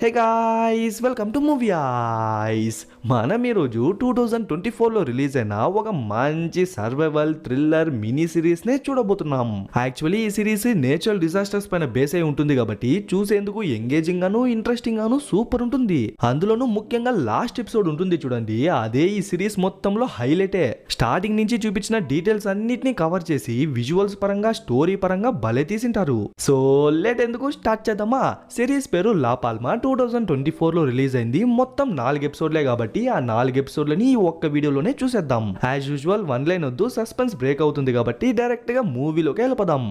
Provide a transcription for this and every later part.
Hey guys welcome to movie ice. మనం ఈరోజు 2024లో release అయిన ఒక మంచి సర్వైవల్ థ్రిల్లర్ మినీ సిరీస్ నే చూడబోతున్నాం. యాక్చువల్లీ ఈ సిరీస్ నేచురల్ డిజాస్టర్స్ పైన బేస్ అయి ఉంటుంది కాబట్టి చూసేందుకు ఎంగేజింగ్ గాను ఇంట్రెస్టింగ్ గాను సూపర్ ఉంటుంది. అందులోనూ ముఖ్యంగా లాస్ట్ ఎపిసోడ్ ఉంటుంది చూడండి, అదే ఈ సిరీస్ మొత్తంలో హైలైటే. స్టార్టింగ్ నుంచి చూపించిన డీటెయిల్స్ అన్నిటిని కవర్ చేసి విజువల్స్ పరంగా స్టోరీ పరంగా భలే తీసింటారు. సో లేట్ ఎందుకు స్టార్ట్ చేద్దామా. సిరీస్ పేరు లా పాల్మా 2024లో రిలీజ్ అయింది. మొత్తం 4 ఎపిసోడ్లే కాబట్టి ఆ 4 ఎపిసోడ్లని ఈ ఒక్క వీడియోలోనే చూసేద్దాం. యాజ్ యూజువల్ వన్ లైన్ వద్దు, సస్పెన్స్ బ్రేక్ అవుతుంది కాబట్టి డైరెక్ట్ గా మూవీలోకి వెళ్ళిపోదాం.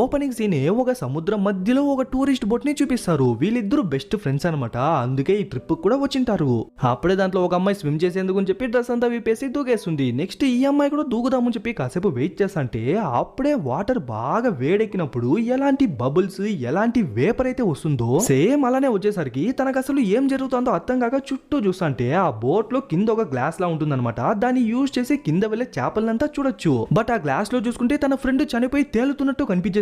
ఓపెనింగ్ సీనే ఒక సముద్రం మధ్యలో ఒక టూరిస్ట్ బోట్ ని చూపిస్తారు. వీళ్ళిద్దరు బెస్ట్ ఫ్రెండ్స్ అనమాట, అందుకే ఈ ట్రిప్ కూడా వచ్చింటారు. అప్పుడే దాంట్లో ఒక అమ్మాయి స్విమ్ చేసేందుకు అని చెప్పి డ్రెస్ అంతా విప్పేసి దూకేస్తుంది. నెక్స్ట్ ఈ అమ్మాయి కూడా దూకుదామని చెప్పి కాసేపు వెయిట్ చేస్తుంటే అప్పుడే వాటర్ బాగా వేడెక్కినప్పుడు ఎలాంటి బబుల్స్ ఎలాంటి వేపర్ అయితే వస్తుందో సేమ్ అలానే వచ్చేసరికి తనకు అసలు ఏం జరుగుతుందో అర్థం కాక చుట్టూ చూస్తుంటే ఆ బోట్ లో కింద ఒక గ్లాస్ లా ఉంటుందన్నమాట. దాన్ని యూజ్ చేసి కింద వెళ్లే చేపలంతా చూడొచ్చు. బట్ ఆ గ్లాస్ లో చూసుకుంటే తన ఫ్రెండ్ చనిపోయి తేలుతున్నట్టు కనిపించేసరికి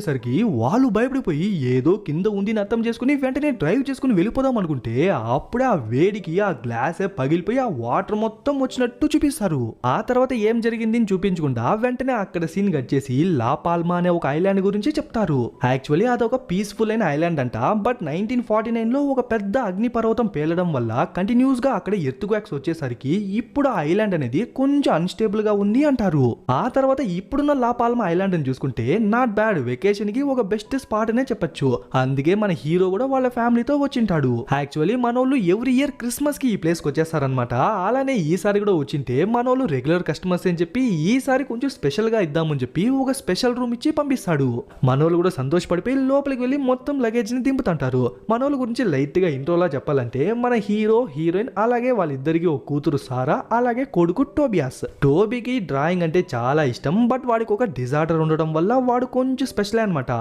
వాళ్ళు భయపడిపోయి ఏదో కింద ఉంది అర్థం చేసుకుని వెంటనే డ్రైవ్ చేసుకుని వెళ్ళిపోదాం అనుకుంటే అప్పుడే ఆ వేడికి ఆ గ్లాసే పగిలిపోయి ఆ వాటర్ మొత్తం వచ్చినట్టు చూపిస్తారు. ఆ తర్వాత ఏం జరిగింది చూపించకుండా వెంటనే అక్కడ సీన్ కట్ చేసి లా పాల్మా అనే ఒక ఐలాండ్ గురించి చెప్తారు. యాక్చువల్లీ అదొక పీస్ఫుల్ అయిన ఐలాండ్ అంట. బట్ 1949లో ఒక పెద్ద అగ్ని పర్వతం పేలడం వల్ల కంటిన్యూస్ గా అక్కడ ఎర్త్క్వేక్స్ వచ్చేసరికి ఇప్పుడు ఆ ఐలాండ్ అనేది కొంచెం అన్స్టేబుల్ గా ఉంది అంటారు. ఆ తర్వాత ఇప్పుడున్న లా పాల్మా ఐలాండ్ అని చూసుకుంటే నాట్ బ్యాడ్, వెకేషన్ కి ఒక బెస్ట్ స్పాట్ అనే చెప్పొచ్చు. అందుకే మన హీరో కూడా వాళ్ళ ఫ్యామిలీతో వచ్చింటాడు. యాక్చువల్లీ మనోళ్ళు ఎవ్రీ ఇయర్ క్రిస్మస్ కి ఈ ప్లేస్ కి వచ్చేస్తారనమాట. అలానే ఈసారి కూడా వచ్చింటే మనోళ్ళు రెగ్యులర్ కస్టమర్స్ అని చెప్పి ఈసారి కొంచెం స్పెషల్ గా ఇద్దామని చెప్పి ఒక స్పెషల్ రూమ్ ఇచ్చి పంపిస్తాడు. మనోళ్ళు కూడా సంతోషపడిపోయి లోపలికి వెళ్ళి మొత్తం లగేజ్ ని దింపుతుంటారు. మనోళ్ళ గురించి లైట్ గా ఇంట్రోలా చెప్పాలంటే మన హీరో హీరోయిన్ అలాగే వాళ్ళిద్దరికి ఒక కూతురు సారా అలాగే కొడుకు టోబియాస్. టోబీకి డ్రాయింగ్ అంటే చాలా ఇష్టం. బట్ వాడికి ఒక డిజార్డర్ ఉండడం వల్ల వాడు కొంచెం స్పెషల్ అనమాట.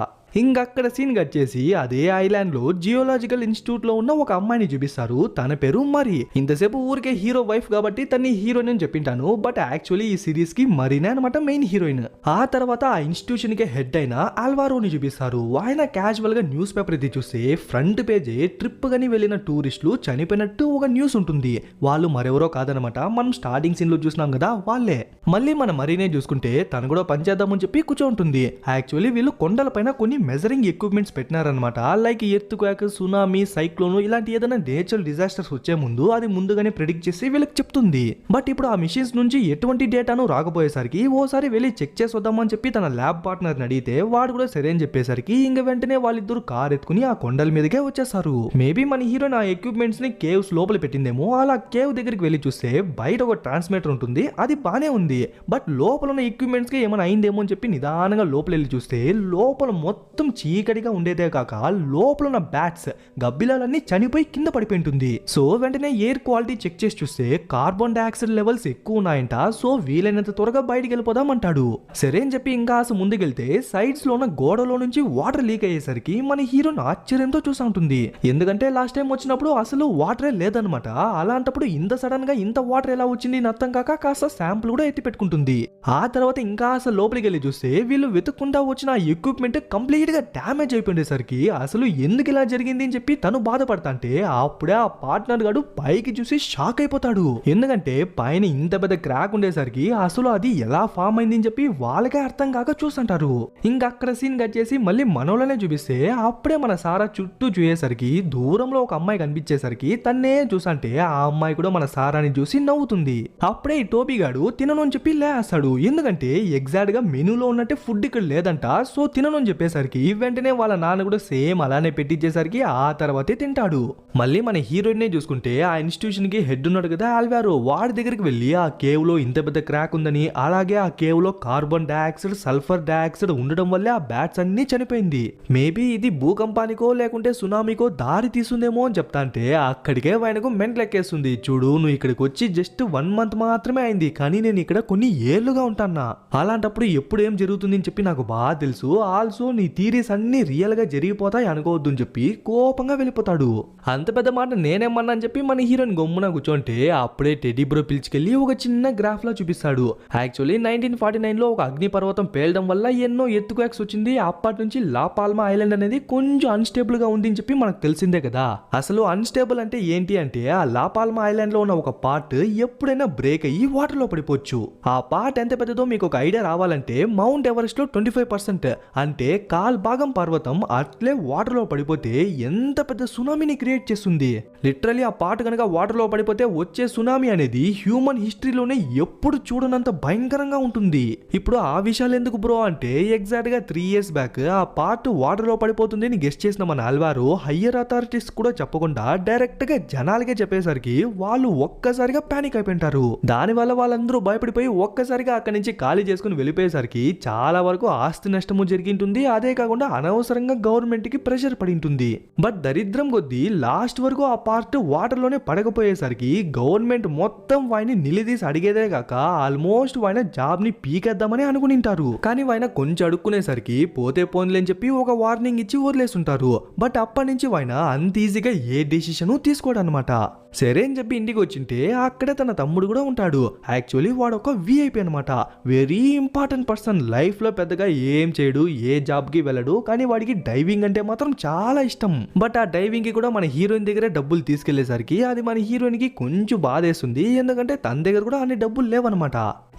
ఇంకక్కడ సీన్ కట్ చేసి అదే ఐలాండ్ లో జియోలాజికల్ ఇన్స్టిట్యూట్ లో ఉన్న ఒక అమ్మాయిని చూపిస్తారు. తన పేరు మరి. ఇంతసేపు ఊరికే హీరో వైఫ్ కాబట్టి తన్ని హీరోయిన్ అని చెప్పింటాను. బట్ యాక్చువల్లీ ఈ సిరీస్ కి మరీనే అనమాట మెయిన్ హీరోయిన్. ఆ తర్వాత ఆ ఇన్స్టిట్యూషన్ కి హెడ్ అయిన ఆల్వారోని చూపిస్తారు. ఆయన క్యాజువల్ గా న్యూస్ పేపర్ ఇది చూస్తే ఫ్రంట్ పేజే ట్రిప్ గని వెళ్లిన టూరిస్టులు చనిపోయినట్టు ఒక న్యూస్ ఉంటుంది. వాళ్ళు మరెవరో కాదనమాట, మనం స్టార్టింగ్ సీన్ లో చూసినాం కదా వాళ్ళే. మళ్ళీ మన మరీనే చూసుకుంటే తను కూడా పనిచేద్దామని చెప్పి కూర్చోంటుంది. యాక్చువల్లీ వీళ్ళు కొండల పైన కొన్ని మెజరింగ్ ఎక్విప్మెంట్స్ పెట్టినారనమాట. లైక్ ఎర్త్క్వేక్, సునామీ, సైక్లోన్ ఇలాంటి ఏదైనా నేచురల్ డిజాస్టర్స్ వచ్చే ముందు అది ముందుగానే ప్రెడిక్ట్ చేసి వీళ్ళకి చెప్తుంది. బట్ ఇప్పుడు ఆ మిషన్స్ నుంచి ఎటువంటి డేటాను రాకపోయేసరికి ఓసారి వెళ్ళి చెక్ చేసి వద్దామని చెప్పి తన ల్యాబ్ పార్ట్నర్ అడిగితే వాడు కూడా సరే అని చెప్పేసరికి ఇంక వెంటనే వాళ్ళిద్దరు కార్ ఎత్తుకుని ఆ కొండల మీదకే వచ్చేసారు. మేబీ మన హీరోయిన్ ఆ ఎక్విప్మెంట్స్ ని కేవ్స్ లోపల పెట్టిందేమో. అలా కేవ్ దగ్గరికి వెళ్ళి చూస్తే బయట ఒక ట్రాన్స్మిటర్ ఉంటుంది, అది బానే ఉంది. బట్ లోపల ఉన్న ఎక్విప్మెంట్స్ కి ఏమైనా అయిందేమో అని చెప్పి నిదానంగా లోపల వెళ్ళి చూస్తే లోపల మొత్తం చీకటిగా ఉండేదే కాక లోపల ఉన్న బ్యాట్స్ గబ్బిలాలన్నీ చనిపోయి కింద పడిపోయింటుంది. సో వెంటనే ఎయిర్ క్వాలిటీ చెక్ చేసి చూస్తే కార్బన్ డైఆక్సైడ్ లెవెల్స్ ఎక్కువ ఉన్నాయంట. సో వీలైనంత త్వరగా బయటికి వెళ్ళిపోదాం అంటాడు. సరే అని చెప్పి ఇంకా ముందుకెళ్తే సైడ్స్ లో ఉన్న గోడలో నుంచి వాటర్ లీక్ అయ్యేసరికి మన హీరోని ఆశ్చర్యంతో చూసా ఉంటుంది. ఎందుకంటే లాస్ట్ టైం వచ్చినప్పుడు అసలు వాటరే లేదనమాట. అలాంటప్పుడు ఇంత సడన్ గా ఇంత వాటర్ ఎలా వచ్చింది అర్థం కాక కాస్త శాంపుల్ కూడా ఎత్తి పెట్టుకుంటుంది. ఆ తర్వాత ఇంకా లోపలికి వెళ్ళి చూస్తే వీళ్ళు వెతుక్కుంటా వచ్చిన ఎక్విప్మెంట్ కంప్లీట్ గా డ్యామేజ్ అయిపోయేసరికి అసలు ఎందుకు ఇలా జరిగింది అని చెప్పి తను బాధపడతాంటే అప్పుడే ఆ పార్ట్నర్ గాడు పైకి చూసి షాక్ అయిపోతాడు. ఎందుకంటే పైన ఇంత పెద్ద క్రాక్ ఉండేసరికి అసలు అది ఎలా ఫామ్ అయింది అని చెప్పి వాళ్ళకే అర్థం కాక చూస్తుంటారు. ఇంకక్కడ సీన్ కట్ చేసి మళ్ళీ మనోళ్ళనే చూపిస్తే అప్పుడే మన సారా చుట్టూ చూసేసరికి దూరంలో ఒక అమ్మాయి కనిపించేసరికి తన్నే చూసంటే ఆ అమ్మాయి కూడా మన సారాని చూసి నవ్వుతుంది. అప్పుడే ఈ టోబీ గాడు తినను అని చెప్పి లేస్తాడు. ఎందుకంటే ఎగ్జాక్ట్ గా మెనూలో ఉన్నట్టే ఫుడ్ ఇక్కడ లేదంట. సో తినను అని చెప్పేసరికి వెంటనే వాళ్ళ నాన్న కూడా సేమ్ అలానే పెట్టించేసరికి ఆ తర్వాతే తింటాడు. మళ్ళీ మన హీరోయిన్ నే చూసుకుంటే ఆ ఇన్స్టిట్యూషన్ కి హెడ్ ఉన్నాడు కదా ఆల్వారో, వాడి దగ్గరికి వెళ్ళి ఆ కేవ్ లో ఇంత పెద్ద క్రాక్ ఉందని అలాగే ఆ కేవ్ లో కార్బన్ డైఆక్సైడ్ సల్ఫర్ డైఆక్సైడ్ ఉండడం వల్లే ఆ బ్యాట్స్ అన్ని చనిపోయింది. మేబీ ఇది భూకంపానికో లేకుంటే సునామీకో దారి తీస్తుందేమో అని చెప్తా అంటే అక్కడికే ఆయనకు మెంట్లెక్కేస్తుంది. చూడు నువ్వు ఇక్కడికి వచ్చి జస్ట్ 1 month మాత్రమే అయింది, కానీ నేను ఇక్కడ కొన్ని ఏళ్లుగా ఉంటానా. అలాంటప్పుడు ఎప్పుడు ఏం జరుగుతుంది అని చెప్పి నాకు బాగా తెలుసు. ఆల్సో నీ థీరీస్ అన్ని రియల్ గా జరిగిపోతాయి అనుకోవద్దు అని చెప్పి కోపంగా వెళ్ళిపోతాడు. అంత పెద్ద మాట నేనేమన్నా అని చెప్పి మన హీరోయిన్ గమ్మున కూర్చోంటే అప్పుడే టెడ్డీ బ్రో పిలిచుకెళ్లి ఒక చిన్న గ్రాఫ్ లా చూపిస్తాడు. యాక్చువల్లీ 1949 లో ఒక అగ్ని పర్వతం పేలడం వల్ల ఎన్నో ఎర్త్క్వేక్స్ వచ్చింది. అప్పటి నుంచి లా పాల్మా ఐలాండ్ అనేది కొంచెం అన్స్టేబుల్ గా ఉంది అని చెప్పి మనకు తెలిసిందే కదా. అసలు అన్స్టేబుల్ అంటే ఏంటి అంటే ఆ లా పాల్మా ఐలాండ్ లో ఉన్న ఒక పార్ట్ ఎప్పుడైనా బ్రేక్ అయ్యి వాటర్ లో పడిపోవచ్చు. ఆ పార్ట్ ఎంత పెద్దదో మీకు ఒక ఐడియా రావాలంటే మౌంట్ ఎవరెస్ట్ లో 25% అంటే కాల్ భాగం పర్వతం అట్లే వాటర్ లో పడిపోతే ఎంత పెద్ద సునామీని క్రియేట్ చేస్తుంది. లిటరలీ ఆ పార్ట్ కనుక వాటర్ లో పడిపోతే వచ్చే సునామీ అనేది హ్యూమన్ హిస్టరీలోనే ఎప్పుడు చూడనంత భయంకరంగా ఉంటుంది. ఇప్పుడు ఆ విషయాలు ఎందుకు బ్రో అంటే ఎగ్జాక్ట్ గా 3 years బ్యాక్ ఆ పార్ట్ వాటర్ లో పడిపోతుంది అని గెస్ట్ చేసిన మన అల్వారో హయ్యర్ అథారిటీస్ కూడా చెప్పకుండా డైరెక్ట్ గా జనాలకే చెప్పేసరికి వాళ్ళు ఒక్కసారిగా పానిక్ అయిపోయింటారు. దానివల్ల వాళ్ళందరూ భయపడిపోయి ఒక్కసారిగా అక్కడి నుంచి ఖాళీ చేసుకుని వెళ్ళిపోయేసరికి చాలా వరకు ఆస్తి నష్టము జరిగింటుంది. అదే కాకుండా అనవసరంగా గవర్నమెంట్ కి ప్రెషర్ పడి ఉంటుంది. బట్ దరిద్రం కొద్దీ లాస్ట్ వరకు ఆ పార్ట్ వాటర్ లోనే పడకపోయేసరికి గవర్నమెంట్ మొత్తం వాయిని నిలదీసి అడిగేదే కాక ఆల్మోస్ట్ వాయిన జాబ్ ని పీకేద్దామని అనుకునింటారు. కానీ వాయిన కొంచెం అడుక్కునేసరికి పోతే పోన్లే అని చెప్పి ఒక వార్నింగ్ ఇచ్చి వదిలేస్తుంటారు. బట్ అప్పటి నుంచి వాయిన అంత ఈజీగా ఏ డెసిషన్ తీసుకోడు అనమాట. సరే అని చెప్పి ఇంటికి వచ్చింటే అక్కడే తన తమ్ముడు కూడా ఉంటాడు. యాక్చువల్లీ వాడు ఒక విఐపి అనమాట. Very important person. లైఫ్ లో పెద్దగా ఏం చేయడు, ఏ జాబ్ కి వెళ్ళడు. కానీ వాడికి డైవింగ్ అంటే మాత్రం చాలా ఇష్టం. బట్ ఆ డైవింగ్ కి కూడా మన హీరోయిన్ దగ్గరే డబ్బులు తీసుకెళ్లేసరికి అది మన హీరోయిన్ కి కొంచెం బాధేస్తుంది. ఎందుకంటే తన దగ్గర కూడా అన్ని డబ్బులు లేవన్నమాట.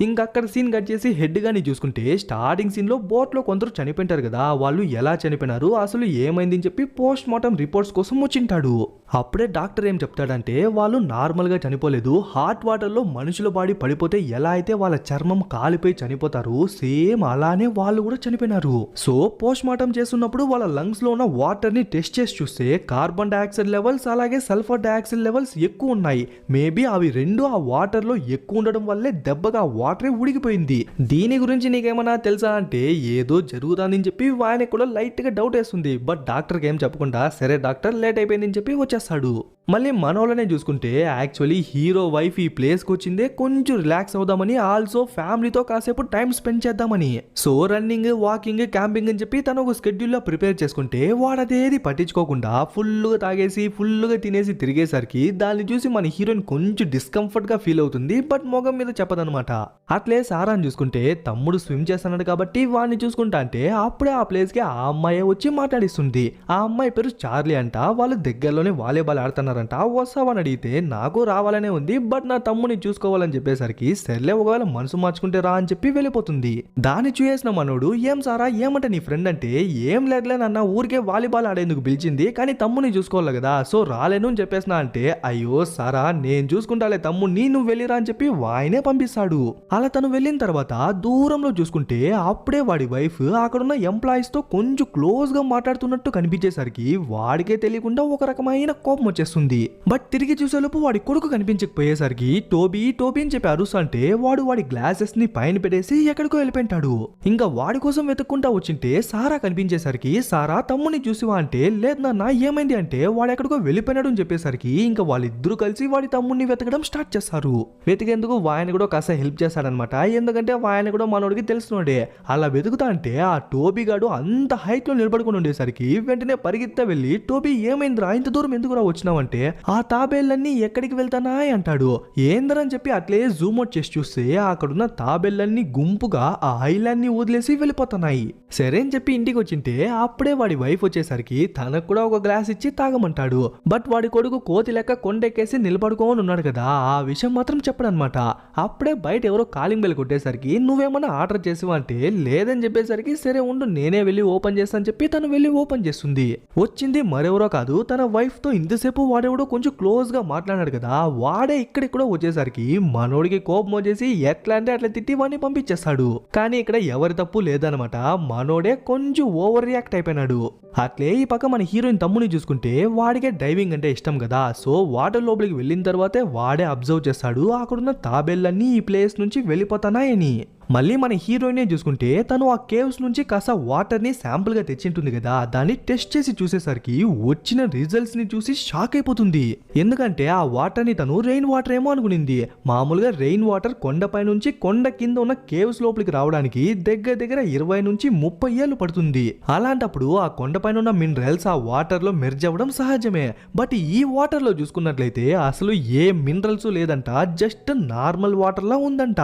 ఇంకక్కడ సీన్ కట్ చేసి హెడ్ గాని చూసుకుంటే స్టార్టింగ్ సీన్ లో బోట్ లో కొందరు చనిపోయింటారు కదా. వాళ్ళు ఎలా చనిపోయినారు, అసలు ఏమైందని చెప్పి పోస్ట్ మార్టం రిపోర్ట్స్ కోసం వచ్చింటాడు. అప్పుడే డాక్టర్ ఏం చెప్తాడంటే వాళ్ళు నార్మల్ గా చనిపోలేదు. హాట్ వాటర్ లో మనుషుల బాడీ పడిపోతే ఎలా అయితే వాళ్ళ చర్మం కాలిపోయి చనిపోతారు సేమ్ అలానే వాళ్ళు కూడా చనిపోయినారు. సో పోస్ట్ మార్టం చేస్తున్నప్పుడు వాళ్ళ లంగ్స్ లో ఉన్న వాటర్ ని టెస్ట్ చేసి చూస్తే కార్బన్ డైఆక్సైడ్ లెవెల్స్ అలాగే సల్ఫర్ డైఆక్సైడ్ లెవెల్స్ ఎక్కువ ఉన్నాయి. మేబీ అవి రెండు ఆ వాటర్ లో ఎక్కువ ఉండడం వల్లే దెబ్బగా వాటరే ఉడికిపోయింది. దీని గురించి నీకేమన్నా తెలుసా అంటే ఏదో జరుగుతుందని చెప్పి ఆయనకు కూడా లైట్ గా డౌట్ వేస్తుంది. బట్ డాక్టర్ కి ఏం చెప్పకుండా సరే డాక్టర్ లేట్ అయిపోయిందని చెప్పి వచ్చేస్తాడు. మళ్ళీ మనోళ్ళనే చూసుకుంటే యాక్చువల్లీ హీరో వైఫ్ ఈ ప్లేస్ కి వచ్చిందే కొంచెం రిలాక్స్ అవుదామని, ఆల్సో ఫ్యామిలీతో కాసేపు టైం స్పెండ్ చేద్దామని. సో రన్నింగ్, వాకింగ్, క్యాంపింగ్ అని చెప్పి తను ఒక స్కెడ్యూల్ లో ప్రిపేర్ చేసుకుంటే వాడదేది పట్టించుకోకుండా ఫుల్గా తాగేసి ఫుల్గా తినేసి తిరిగేసరికి దాన్ని చూసి మన హీరోయిన్ కొంచెం డిస్కంఫర్ట్ గా ఫీల్ అవుతుంది. బట్ మొగం మీద చెప్పదనమాట. అట్లే సారాన్ని చూసుకుంటే తమ్ముడు స్విమ్ చేస్తున్నాడు కాబట్టి వాడిని చూసుకుంటా అంటే అప్పుడే ఆ ప్లేస్ కి ఆ అమ్మాయి వచ్చి మాట్లాడిస్తుంది. ఆ అమ్మాయి పేరు చార్లీ అంట. వాళ్ళు దగ్గరలోనే వాలీబాల్ ఆడుతున్నారు. వస్తావని అడిగితే నాకు రావాలనే ఉంది, బట్ నా తమ్ముని చూసుకోవాలని చెప్పేసరికి సర్లే ఒకవేళ మనసు మార్చుకుంటే రా అని చెప్పి వెళ్ళిపోతుంది. దాన్ని చూసేసిన మనోడు ఏం సారా ఏమంటే నీ ఫ్రెండ్ అంటే ఏం లేదులే నన్న ఊరికే వాలీబాల్ ఆడేందుకు పిలిచింది, కానీ తమ్ముని చూసుకోవాలి కదా సో రాలేను అని చెప్పేసిన అంటే అయ్యో సారా నేను చూసుకుంటాలే తమ్ముని నువ్వు వెళ్ళిరా అని చెప్పి వాయినే పంపిస్తాడు. అలా తను వెళ్ళిన తర్వాత దూరంలో చూసుకుంటే అప్పుడే వాడి వైఫ్ అక్కడున్న ఎంప్లాయీస్ తో కొంచెం క్లోజ్ గా మాట్లాడుతున్నట్టు కనిపించేసరికి వాడికే తెలియకుండా ఒక రకమైన కోపం వచ్చేస్తుంది. బట్ తిరిగి చూసేలోపు వాడి కొడుకు కనిపించకపోయేసరికి టోబీ టోబీ అని చెప్పి అరుస్తుంటే వాడు వాడి గ్లాసెస్ ని పైన పెట్టేసి ఎక్కడికో వెళ్ళిపోయింటాడు. ఇంకా వాడి కోసం వెతుక్కుంటా వచ్చింటే సారా కనిపించేసరికి సారా తమ్ముని చూసివా అంటే లేదు నాన్న ఏమైంది అంటే వాడు ఎక్కడికో వెళ్ళిపోయినాడు అని చెప్పేసరికి ఇంకా వాళ్ళిద్దరూ కలిసి వాడి తమ్ముడిని వెతకడం స్టార్ట్ చేస్తారు. వెతికేందుకు వాయన కూడా కాస్త హెల్ప్ చేస్తాడనమాట. ఎందుకంటే వాయన కూడా మనోడికి తెలిసినోడే. అలా వెతుకుతా అంటే ఆ టోబీ గాడు అంత హైట్ లో నిలబడుకుని ఉండేసరికి వెంటనే పరిగెత్తా వెళ్ళి టోబీ ఏమైందిరా ఇంత దూరం ఎందుకురా వచ్చినావంటే ఆ తాబేళ్ళన్నీ ఎక్కడికి వెళ్తానా అంటాడు. ఏందరని చెప్పి అట్లే జూమ్ అవుట్ చేసి చూస్తే అక్కడున్న తాబేళ్ళన్నీ గుంపుగా ఆ ఐలాండ్ ని వదిలేసి వెళ్ళిపోతున్నాయి. సరే అని చెప్పి ఇంటికి వచ్చింటే అప్పుడే వాడి వైఫ్ వచ్చేసరికి తనకు కూడా ఒక గ్లాస్ ఇచ్చి తాగమంటాడు. బట్ వాడి కొడుకు కోతి లెక్క కొండెక్కేసి నిలబడుకోని ఉన్నాడు కదా, ఆ విషయం మాత్రం చెప్పడనమాట. అప్పుడే బయట ఎవరో కాలింగ్ బెల్ కొట్టేసరికి నువ్వేమన్నా ఆర్డర్ చేసివా అంటే లేదని చెప్పేసరికి సరే ఉండు నేనే వెళ్ళి ఓపెన్ చేస్తాను చెప్పి తను వెళ్ళి ఓపెన్ చేస్తుంది. వచ్చింది మరెవరో కాదు తన వైఫ్ తో ఇంతసేపు వాడెవడో కొంచెం క్లోజ్ గా మాట్లాడాడు కదా వాడే ఇక్కడికి వచ్చేసరికి మనోడికి కోపం వచ్చేసి ఎట్లా అంటే అట్లా తిట్టి వాడిని పంపించేస్తాడు. కానీ ఇక్కడ ఎవరి తప్పు లేదనమాట. మనోడే కొంచెం ఓవర్ రియాక్ట్ అయిపోయినాడు. అట్లే ఈ పక్క మన హీరోయిన్ తమ్ముని చూసుకుంటే వాడికే డైవింగ్ అంటే ఇష్టం కదా. సో వాటర్ లోపలికి వెళ్ళిన తర్వాతే వాడే అబ్జర్వ్ చేస్తాడు అక్కడున్న తాబేళ్ళన్నీ ఈ ప్లేస్ నుంచి వెళ్ళిపోతానాయని. మళ్ళీ మన హీరోయిన్ చూసుకుంటే తను ఆ కేవ్స్ నుంచి కాస్త వాటర్ ని శాంపుల్ గా తెచ్చింటుంది కదా, దాన్ని టెస్ట్ చేసి చూసేసరికి వచ్చిన రిజల్ట్స్ ని చూసి షాక్ అయిపోతుంది. ఎందుకంటే ఆ వాటర్ ని తను రెయిన్ వాటర్ ఏమో అనుకునింది. మామూలుగా రెయిన్ వాటర్ కొండపై నుంచి కొండ కింద ఉన్న కేవ్స్ లోపలికి రావడానికి దగ్గర దగ్గర 20 నుంచి 30 ఏళ్ళు పడుతుంది. అలాంటప్పుడు ఆ కొండపైన ఉన్న మినరల్స్ ఆ వాటర్ లో మెర్జ్ అవ్వడం సహజమే. బట్ ఈ వాటర్ లో చూసుకున్నట్లయితే అసలు ఏ మినరల్స్ లేదంట, జస్ట్ నార్మల్ వాటర్ లా ఉందంట.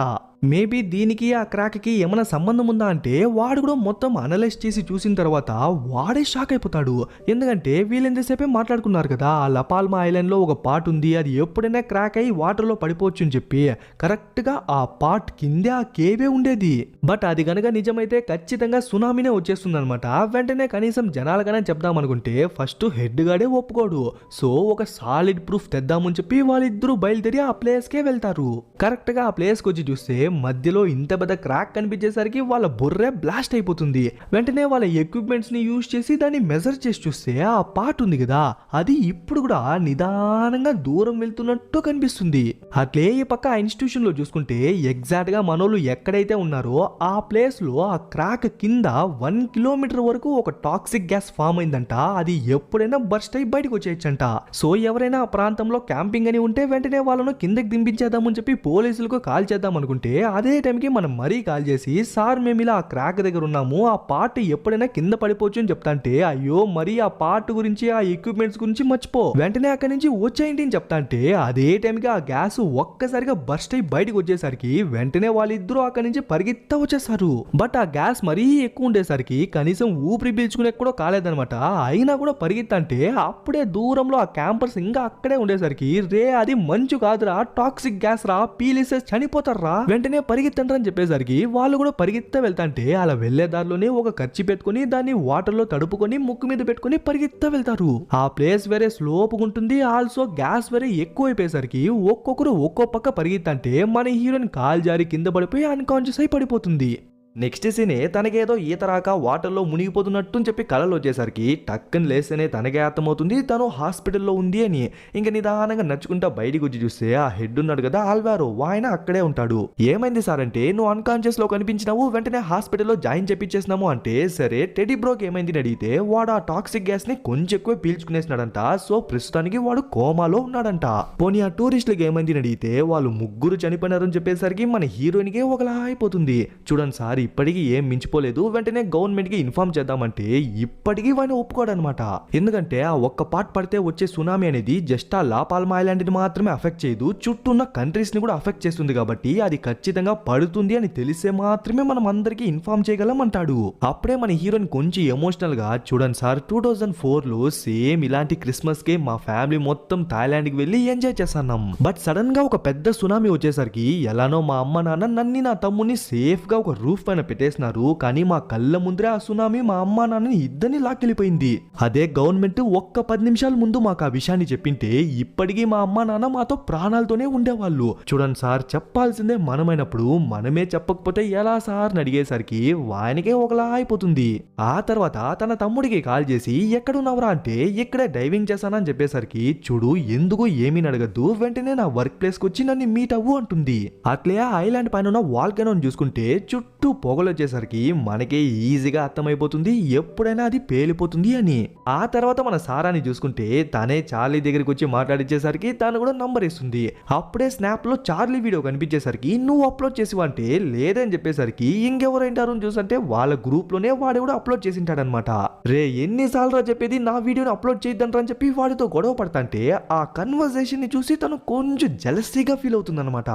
మేబీ దీనికి ఆ క్రాక్కి ఏమైనా సంబంధం ఉందా అంటే వాడు కూడా మొత్తం అనలైజ్ చేసి చూసిన తర్వాత వాడే షాక్ అయిపోతాడు. ఎందుకంటే వీళ్ళెంతసేపే మాట్లాడుకున్నారు కదా, ఆ లపాల్మా ఐలాండ్ లో ఒక పార్ట్ ఉంది, అది ఎప్పుడైనా క్రాక్ అయ్యి వాటర్ లో పడిపోవచ్చు అని చెప్పి. కరెక్ట్ గా ఆ పార్ట్ కిందే ఆ కేవే ఉండేది. బట్ అది గనక నిజమైతే ఖచ్చితంగా సునామీనే వచ్చేస్తుంది అనమాట. వెంటనే కనీసం జనాలకనే చెప్దాం అనుకుంటే ఫస్ట్ హెడ్ గాడే ఒప్పుకోడు. సో ఒక సాలిడ్ ప్రూఫ్ తెద్దామని చెప్పి వాళ్ళిద్దరూ బయలుదేరి ఆ ప్లేస్ కే వెళ్తారు. కరెక్ట్ గా ఆ ప్లేస్ కి వచ్చి చూస్తే మధ్యలో ఇంత పెద్ద క్రాక్ కనిపించేసరికి వాళ్ళ బుర్రే బ్లాస్ట్ అయిపోతుంది. వెంటనే వాళ్ళ ఎక్విప్మెంట్స్ ని యూజ్ చేసి దాన్ని మెజర్ చేసి చూస్తే ఆ పార్ట్ ఉంది కదా, అది ఇప్పుడు కూడా నిదానంగా దూరం వెళ్తున్నట్టు కనిపిస్తుంది. అట్లే ఈ పక్క ఆ ఇన్స్టిట్యూషన్ లో చూసుకుంటే ఎగ్జాక్ట్ గా మనోళ్ళు ఎక్కడైతే ఉన్నారో ఆ ప్లేస్ లో ఆ క్రాక్ కింద 1 కిలోమీటర్ వరకు ఒక టాక్సిక్ గ్యాస్ ఫామ్ అయిందంట. అది ఎప్పుడైనా బర్స్ట్ అయి బయటకు వచ్చేయచ్చంట. సో ఎవరైనా ఆ ప్రాంతంలో క్యాంపింగ్ అని ఉంటే వెంటనే వాళ్ళను కిందకి దింపించేద్దామని చెప్పి పోలీసులకు కాల్ చేద్దాం అనుకుంటే అదే టైంకి మనం మరీ కాల్ చేసి సార్ మేము ఇలా ఆ క్రాక్ దగ్గర ఉన్నాము, ఆ పార్ట్ ఎప్పుడైనా కింద పడిపోవచ్చు అని చెప్తాంటే అయ్యో మరి ఆ పార్ట్ గురించి ఆ ఎక్విప్మెంట్స్ గురించి మర్చిపో, వెంటనే అక్కడి నుంచి వచ్చేయండి అని చెప్తాంటే అదే టైంకి ఆ గ్యాస్ ఒక్కసారిగా బర్స్ట్ అయి బయటకు వచ్చేసరికి వెంటనే వాళ్ళిద్దరూ అక్కడి నుంచి పరిగెత్తా వచ్చేసారు. బట్ ఆ గ్యాస్ మరీ ఎక్కువ ఉండేసరికి కనీసం ఊపిరి పీల్చుకునే కూడా కాలేదనమాట. అయినా కూడా పరిగెత్తంటే అప్పుడే దూరంలో ఆ క్యాంపర్స్ ఇంకా అక్కడే ఉండేసరికి రే అది మంచు కాదురా, టాక్సిక్ గ్యాస్ రా, పీలిసే చనిపోతారా, వెంటనే పరిగెత్తండి అని చెప్పేసరికి వాళ్ళు కూడా పరిగెత్తా వెళ్తాంటే అలా వెళ్లే దారిలోనే ఒక కర్చీ పెట్టుకుని దాన్ని వాటర్ లో తడుపుకొని ముక్కు మీద పెట్టుకుని పరిగెత్తా వెళ్తారు. ఆ ప్లేస్ వేరే స్లోప్ ఉంటుంది, ఆల్సో గ్యాస్ వేరే ఎక్కువ అయిపోయేసరికి ఒక్కొక్కరు ఒక్కో పక్క పరిగెత్తంటే మన హీరోయిన్ కాల్ జారి కింద పడిపోయి అన్కాన్షియస్ అయి పడిపోతుంది. నెక్స్ట్ సీనే తనకేదో ఈత రాక వాటర్లో మునిగిపోతున్నట్టు చెప్పి కళలు వచ్చేసరికి టక్కని లేస్తేనే తనకే అర్థమవుతుంది తను హాస్పిటల్లో ఉంది అని. ఇంక నిదానంగా నడుచుకుంటా బయటికి వచ్చి చూస్తే ఆ హెడ్ ఉన్నాడు కదా ఆల్వారో, ఆయన అక్కడే ఉంటాడు. ఏమైంది సార్ అంటే నువ్వు అన్కాన్షియస్ లో కనిపించినావు, వెంటనే హాస్పిటల్లో జాయిన్ చేపించేసినాము అంటే సరే టెడీ బ్రోకి ఏమైంది అడిగితే వాడు ఆ టాక్సిక్ గ్యాస్ ని కొంచెం ఎక్కువ పీల్చుకునేసినాడంట. సో ప్రస్తుతానికి వాడు కోమాలో ఉన్నాడంట. పోనీ ఆ టూరిస్టులకు ఏమైంది అడిగితే వాళ్ళు ముగ్గురు చనిపోయినారని చెప్పేసరికి మన హీరోయిన్ కి ఒకలా అయిపోతుంది. చూడండి సార్ ఇప్పటికీ ఏం మించిపోలేదు, వెంటనే గవర్నమెంట్ కి ఇన్ఫార్మ్ చేద్దామంటే ఇప్పటికీ వాడిని ఒప్పుకోడనమాట. ఎందుకంటే ఆ ఒక్క పార్ట్ పడితే వచ్చే సునామీ అనేది జస్ట్ ఆ లాపాల్మా ఐలాండ్ ని మాత్రమే అఫెక్ట్ చేయదు, చుట్టూ ఉన్న కంట్రీస్ ని కూడా అఫెక్ట్ చేస్తుంది. కాబట్టి అది ఖచ్చితంగా పడుతుంది అని తెలిసే మాత్రమే మనం అందరికీ ఇన్ఫార్మ్ చేయగలం అంటాడు. అప్పుడే మన హీరోయిన్ కొంచెం ఎమోషనల్ గా చూడండి సార్ 2004 లో సేమ్ ఇలాంటి క్రిస్మస్ కి మా ఫ్యామిలీ మొత్తం థాయిలాండ్ కి వెళ్లి ఎంజాయ్ చేస్తున్నాం. బట్ సడన్ గా ఒక పెద్ద సునామీ వచ్చేసరికి ఎలానో మా అమ్మ నాన్న నన్ను నా తమ్ముని సేఫ్ గా ఒక రూఫ్ పైన పెట్టేసినారు. కానీ మా కళ్ళ ముందరే ఆ సునామీ మా అమ్మ నాన్నని ఇద్దరిని లాక్కెళ్ళిపోయింది. అదే గవర్నమెంట్ ఒక్క 10 నిమిషాల ముందు మాకు ఆ విషయాన్ని చెప్పింటే ఇప్పటికీ మా అమ్మ నాన్న మాతో ప్రాణాలతోనే ఉండేవాళ్ళు. చూడండి సార్ చెప్పాల్సిందే మనమైనప్పుడు మనమే చెప్పకపోతే ఎలా సార్ అని అడిగేసరికి ఆయనకే ఒకలా అయిపోతుంది. ఆ తర్వాత తన తమ్ముడికి కాల్ చేసి ఎక్కడున్నావురా అంటే ఇక్కడే డైవింగ్ చేశానని చెప్పేసరికి చూడు ఎందుకు ఏమీ అడగద్దు, వెంటనే నా వర్క్ ప్లేస్ కి వచ్చి నన్ను మీట్ అవ్వు అంటుంది. అట్లే ఆ ఐలాండ్ పైన ఉన్న వాల్కనోని చూసుకుంటే చుట్టూ పొగలు వచ్చేసరికి మనకే ఈజీగా అర్థమైపోతుంది ఎప్పుడైనా అది పేలిపోతుంది అని. ఆ తర్వాత మన సారాని చూసుకుంటే తనే చార్లీ దగ్గరికి వచ్చి మాట్లాడించేసరికి తను కూడా నంబర్ ఇస్తుంది. అప్పుడే స్నాప్ లో చార్లీ వీడియో కనిపించేసరికి నువ్వు అప్లోడ్ చేసివంటే లేదని చెప్పేసరికి ఇంకెవరైంటారు చూసంటే వాళ్ళ గ్రూప్ లోనే వాడు కూడా అప్లోడ్ చేసింటాడనమాట. రే ఎన్నిసార్లు చెప్పేది నా వీడియోని అప్లోడ్ చేయద్దంటారు అని చెప్పి వాడితో గొడవ పడతాంటే ఆ కన్వర్సేషన్ ని చూసి తను కొంచెం జెలసీగా ఫీల్ అవుతుంది అనమాట.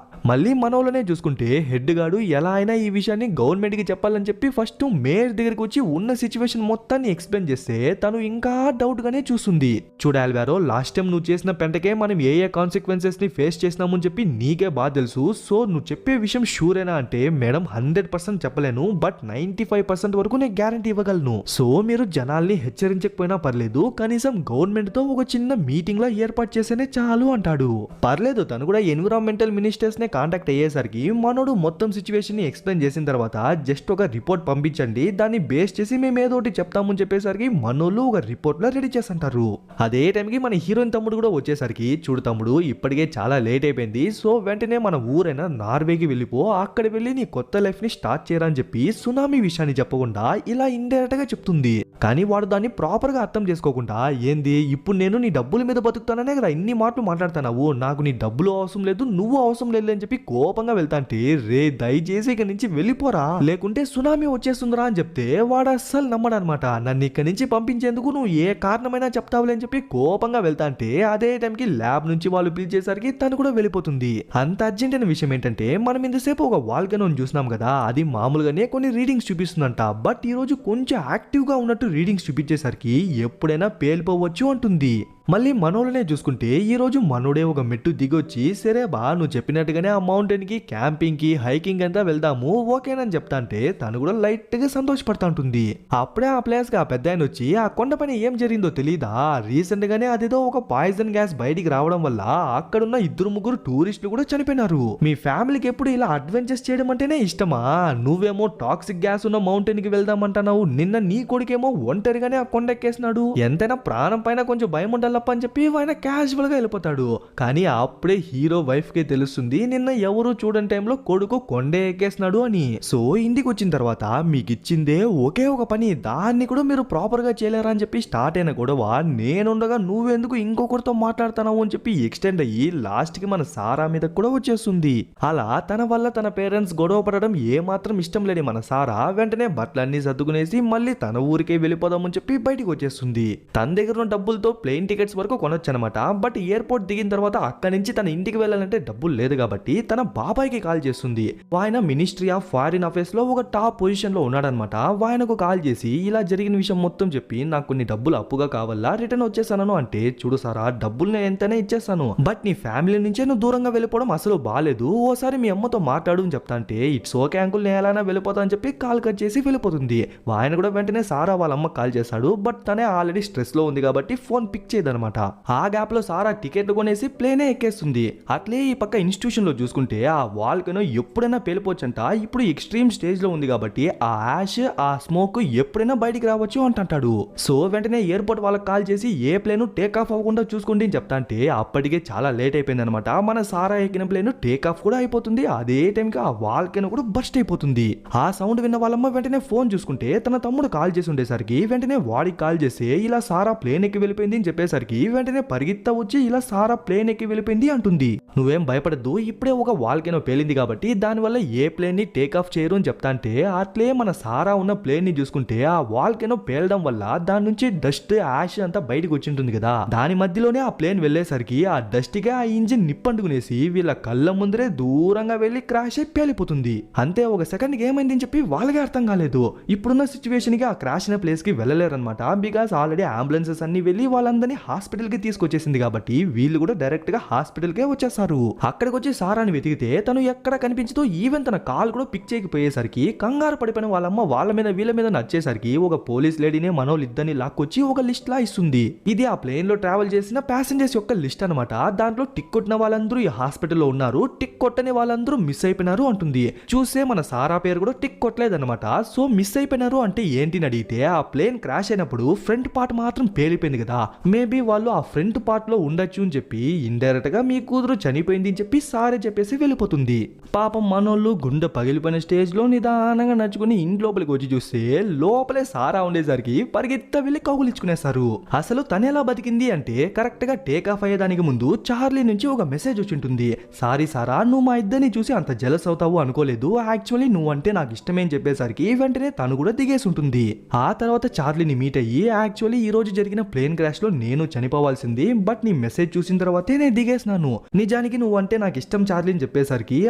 మళ్ళీ మనోళ్ళనే చూసుకుంటే హెడ్ గాడు ఎలా అయినా ఈ విషయాన్ని గవర్నమెంట్ కి చెప్పాలని చెప్పి ఫస్ట్ మేయర్ దగ్గరికి వచ్చి ఉన్న సిచ్యువేషన్ మొత్తాన్ని ఎక్స్ప్లెయిన్ చేస్తే తను ఇంకా డౌట్ గానే చూస్తుంది. చూడు ఆల్వారో లాస్ట్ టైం నువ్వు చేసిన పెంటకే మనం ఏ కాన్సిక్వెన్సెస్ ని ఫేస్ చేసినామని చెప్పి నీకే బాగా తెలుసు. సో నువ్వు చెప్పే విషయం షూరేనా అంటే మేడం 100% చెప్పలేను, బట్ 95% వరకు నేను గ్యారంటీ ఇవ్వగలను. సో మీరు జనాల్ని హెచ్చరించకపోయినా పర్లేదు, కనీసం గవర్నమెంట్ తో ఒక చిన్న మీటింగ్ లో ఏర్పాటు చేసేనే చాలు అంటాడు. పర్లేదు తను కూడా ఎన్విరాన్మెంటల్ మినిస్టర్స్ నే కాంటాక్ట్ అయ్యేసరికి మనోడు మొత్తం సిచ్యువేషన్ ని ఎక్స్ప్లెయిన్ చేసిన తర్వాత తర్వాత జస్ట్ ఒక రిపోర్ట్ పంపించండి, దాన్ని బేస్ చేసి మేము ఏదో ఒకటి చెప్తామని చెప్పేసరికి మనోళ్ళు ఒక రిపోర్ట్ లో రెడీ చేస్తుంటారు. అదే టైంకి మన హీరోయిన్ తమ్ముడు కూడా వచ్చేసరికి చూడు తమ్ముడు ఇప్పటికే చాలా లేట్ అయిపోయింది, సో వెంటనే మన ఊరైన నార్వేకి వెళ్ళిపో, అక్కడ వెళ్ళి నీ కొత్త లైఫ్ ని స్టార్ట్ చేయరా అని చెప్పి సునామీ విషయాన్ని చెప్పకుండా ఇలా ఇండైరెక్ట్ గా చెప్తుంది. కానీ వాడు దాన్ని ప్రాపర్ గా అర్థం చేసుకోకుండా ఏంది ఇప్పుడు నేను నీ డబ్బుల మీద బతుకుతాననే కదా ఇన్ని మాటలు మాట్లాడుతున్నావు, నాకు నీ డబ్బులు అవసరం లేదు, నువ్వు అవసరం లేదు అని చెప్పి కోపంగా వెళ్తాంటే రే దయచేసి ఇక్కడి నుంచి వెళ్ళిపోరా లేకుంటే సునామీ వచ్చేస్తుందిరా అని చెప్తే వాడు అస్సలు నమ్మడనమాట. నన్ను ఇక్కడి నుంచి పంపించేందుకు నువ్వు ఏ కారణమైనా చెప్తావులే అని చెప్పి కోపంగా వెళ్తాంటే అదే టైంకి ల్యాబ్ నుంచి వాళ్ళు పిలిచేసరికి తను కూడా వెళ్ళిపోతుంది. అంత అర్జెంట్ అయిన విషయం ఏంటంటే మనం ఇంతసేపు ఒక వాల్కనోని చూసినాం కదా, అది మామూలుగానే కొన్ని రీడింగ్స్ చూపిస్తుందంట, బట్ ఈ రోజు కొంచెం యాక్టివ్ గా ఉన్నట్టు రీడింగ్స్ చూపించేసరికి ఎప్పుడైనా పేలిపోవచ్చు అంటుంది. మళ్ళీ మనోళ్ళనే చూసుకుంటే ఈ రోజు మనోడే ఒక మెట్టు దిగొచ్చి సరే బా నువ్వు చెప్పినట్టుగానే ఆ మౌంటైన్ కి క్యాంపింగ్ కి హైకింగ్ అంతా వెళ్దాము ఓకేనని చెప్తా అంటే తను కూడా లైట్ గా సంతోషపడతా ఉంటుంది. అప్పుడే ఆ ప్లేస్ కి ఆ పెద్ద ఆయన వచ్చి ఆ కొండ పైన ఏం జరిగిందో తెలీదా, రీసెంట్ గానే అదేదో ఒక పాయిజన్ గ్యాస్ బయటికి రావడం వల్ల అక్కడున్న 2-3 టూరిస్టులు కూడా చనిపోయినారు. మీ ఫ్యామిలీకి ఎప్పుడు ఇలా అడ్వెంచర్స్ చేయడం అంటేనే ఇష్టమా, నువ్వేమో టాక్సిక్ గ్యాస్ ఉన్న మౌంటైన్ కి వెళ్దామంటున్నావు, నిన్న నీ కొడుకేమో ఒంటరిగానే ఆ కొండ ఎక్కేసినాడు, ఎంతైనా ప్రాణం పైన కొంచెం భయం ఉండాలి అని చెప్పి ఆయన క్యాజువల్ గా వెళ్ళిపోతాడు. కానీ అప్పుడే హీరో వైఫ్ కి తెలుస్తుంది నిన్న ఎవరు చూడని టైంలో కొడుకు కొండే ఎక్కేసినాడు అని. సో ఇంటికి వచ్చిన తర్వాత మీకు ఇచ్చిందే ఒకే ఒక పని, దాన్ని కూడా మీరు ప్రాపర్ గా చేయలేరా అని చెప్పి స్టార్ట్ అయిన గొడవ నేనుండగా నువ్వెందుకు ఇంకొకరితో మాట్లాడుతున్నావు అని చెప్పి ఎక్స్టెండ్ అయ్యి లాస్ట్ కి మన సారా మీద కూడా వచ్చేస్తుంది. అలా తన వల్ల తన పేరెంట్స్ గొడవ పడడం ఏ మాత్రం ఇష్టం లేని మన సారా వెంటనే బట్టలన్నీ సర్దుకునేసి మళ్ళీ తన ఊరికే వెళ్ళిపోదామని చెప్పి బయటికి వచ్చేస్తుంది. తన దగ్గర ఉన్న డబ్బులతో ప్లేన్ టికెట్స్ వరకు కొనొచ్చు అనమాట. బట్ ఎయిర్పోర్ట్ దిగిన తర్వాత అక్కడి నుంచి తన ఇంటికి వెళ్ళాలంటే డబ్బులు లేదు కాబట్టి తన బాబాయ్కి కాల్ చేస్తుంది. ఆయన మినిస్ట్రీ ఆఫ్ ఫారిన్ అఫేర్స్ లో ఒక టాప్ పొజిషన్ లో ఉన్నాడనమాట. ఆయనకు కాల్ చేసి ఇలా జరిగిన విషయం మొత్తం చెప్పి నాకు కొన్ని డబ్బులు అప్పుగా కావాలా రిటర్న్ వచ్చేసాను అంటే చూడు సారా డబ్బులు నేను ఎంతనే ఇచ్చేస్తాను, బట్ నీ ఫ్యామిలీ నుంచే నువ్వు దూరంగా వెళ్ళిపోవడం అసలు బాలేదు, ఓసారి మీ అమ్మతో మాట్లాడు అని చెప్తా అంటే ఇట్స్ ఓకే అంకుల్ నేను ఎలానా వెళ్ళిపోతా అని చెప్పి కాల్ కట్ చేసి వెళ్ళిపోతుంది. ఆయన కూడా వెంటనే సారా వాళ్ళ అమ్మ కాల్ చేస్తాడు, బట్ తనే ఆల్రెడీ స్ట్రెస్ లో ఉంది కాబట్టి ఫోన్ పిక్ చేయదనమాట. ఆ గ్యాప్ లో సారా టికెట్ కొనేసి ప్లేనే ఎక్కేస్తుంది. అట్లే ఈ పక్క ఇన్స్టిట్యూషన్ లో చూసుకుంటే ఆ వాల్కనో ఎప్పుడైనా పేలిపోవచ్చంట, ఇప్పుడు ఎక్స్ట్రీమ్ స్టేజ్ లో ఉంది కాబట్టి ఆ యాష్ ఆ స్మోక్ ఎప్పుడైనా బయటికి రావచ్చు అంటాడు. సో వెంటనే ఎయిర్పోర్ట్ వాళ్ళకి కాల్ చేసి ఏ ప్లేన్ టేక్ ఆఫ్ అవ్వకుండా చూసుకోండి అని చెప్తా అంటే అప్పటికే చాలా లేట్ అయిపోయింది అనమాట. మన సారా ఎక్కిన ప్లేన్ టేక్ ఆఫ్ కూడా అయిపోతుంది. అదే టైంకి ఆ వాల్కనో కూడా బస్ట్ అయిపోతుంది. ఆ సౌండ్ విన్న వాళ్ళమ్మ వెంటనే ఫోన్ చూసుకుంటే తన తమ్ముడు కాల్ చేసి ఉండేసరికి వెంటనే వాడికి కాల్ చేసి ఇలా సారా ప్లేన్ ఎక్కి వెళ్ళిపోయింది అని చెప్పేసరికి వెంటనే పరిగెత్తా వచ్చి ఇలా సారా ప్లేన్ ఎక్కి వెళ్ళిపోయింది అంటుంది. నువ్వేం భయపడద్దు, ఇప్పుడే ఒక వాల్కెనో పేలింది కాబట్టి దానివల్ల ఏ ప్లేన్ ని టేక్ ఆఫ్ చేయరు అని చెప్తా అంటే అట్లే మన సారా ఉన్న ప్లేన్ ని చూసుకుంటే ఆ వాల్కెనో పేలడం వల్ల దాని నుంచి డస్ట్ యాష్ అంతా బయటకు వచ్చింటుంది కదా, దాని మధ్యలోనే ఆ ప్లేన్ వెళ్ళేసరికి ఆ డస్ట్ గా ఆ ఇంజిన్ నిప్పంటుకునేసి వీళ్ళ కళ్ళ ముందరే దూరంగా వెళ్లి క్రాష్ అయి పేలిపోతుంది. అంతే ఒక సెకండ్ ఏమైంది అని చెప్పి వాళ్ళకే అర్థం కాలేదు. ఇప్పుడున్న సిచ్యువేషన్ కి ఆ క్రాష్ అయిన ప్లేస్ కి వెళ్ళలేరనమాట, బికాస్ ఆల్రెడీ అంబులెన్సెస్ అన్ని వెళ్ళి వాళ్ళందరినీ హాస్పిటల్ కి తీసుకొచ్చేసింది కాబట్టి వీళ్ళు కూడా డైరెక్ట్ గా హాస్పిటల్ కే వచ్చేస్తారు. అక్కడికి వచ్చి సారాని వెతికితే తను ఎక్కడ కనిపించదో ఈవెన్ తన కాల్ కూడా పిక్ చేయకపోయేసరికి కంగారు పడిపోయిన వాళ్ళమ్మ వాళ్ళ మీద వీళ్ళ మీద నచ్చేసరికి ఒక పోలీస్ లేడీనే మనోళ్ళిద్దరిని లాక్కొచ్చి ఒక లిస్ట్ లా ఇస్తుంది. ఇది ఆ ప్లేన్ లో ట్రావెల్ చేసిన ప్యాసింజర్స్ యొక్క లిస్ట్ అనమాట. దాంట్లో టిక్ కొట్టిన వాళ్ళందరూ ఈ హాస్పిటల్లో ఉన్నారు, టిక్ కొట్టని వాళ్ళందరూ మిస్ అయిపోయినారు అంటుంది. చూసే మన సారా పేరు కూడా టిక్ కొట్టలేదన్నమాట. సో మిస్ అయిపోయినారు అంటే ఏంటిని అడిగితే ఆ ప్లేన్ క్రాష్ అయినప్పుడు ఫ్రంట్ పార్ట్ మాత్రం పేలిపోయింది కదా, మేబీ వాళ్ళు ఆ ఫ్రంట్ పార్ట్ లో ఉండొచ్చు అని చెప్పి ఇండైరెక్ట్ గా మీ కూతురు చనిపోయింది అని చెప్పి సారే చెప్పేసి వెళ్ళిపోతుంది. పాపం మనోళ్ళు గుండె పగిలిపోయిన స్టేజ్ లో నిదానంగా నడుచుకుని ఇంటి లోపలికి వచ్చి చూస్తే లోపలే సారా ఉండేసరికి పరిగెత్త వెళ్ళి కౌగులించుకునేస్తారు. అసలు తనెలా బతికింది అంటే కరెక్ట్ గా టేక్ ఆఫ్ అయ్యేదానికి ముందు చార్లీ నుంచి ఒక మెసేజ్ వచ్చి ఉంటుంది. సారీ సారా, నువ్వు మా ఇద్దరిని చూసి అంత జెలస్ అవుతావు అనుకోలేదు, యాక్చువల్లీ నువ్వు అంటే నాకు ఇష్టమే అని చెప్పేసరికి వెంటనే తను కూడా దిగేసి ఉంటుంది. ఆ తర్వాత చార్లీని మీట్ అయ్యి యాక్చువల్లీ ఈ రోజు జరిగిన ప్లేన్ క్రాష్ లో నేను చనిపోవాల్సింది, బట్ నీ మెసేజ్ చూసిన తర్వాతే నేను దిగేసినాను, నిజానికి నువ్వు అంటే నాకు ఇష్టం చార్లీ అని చెప్పేసరికి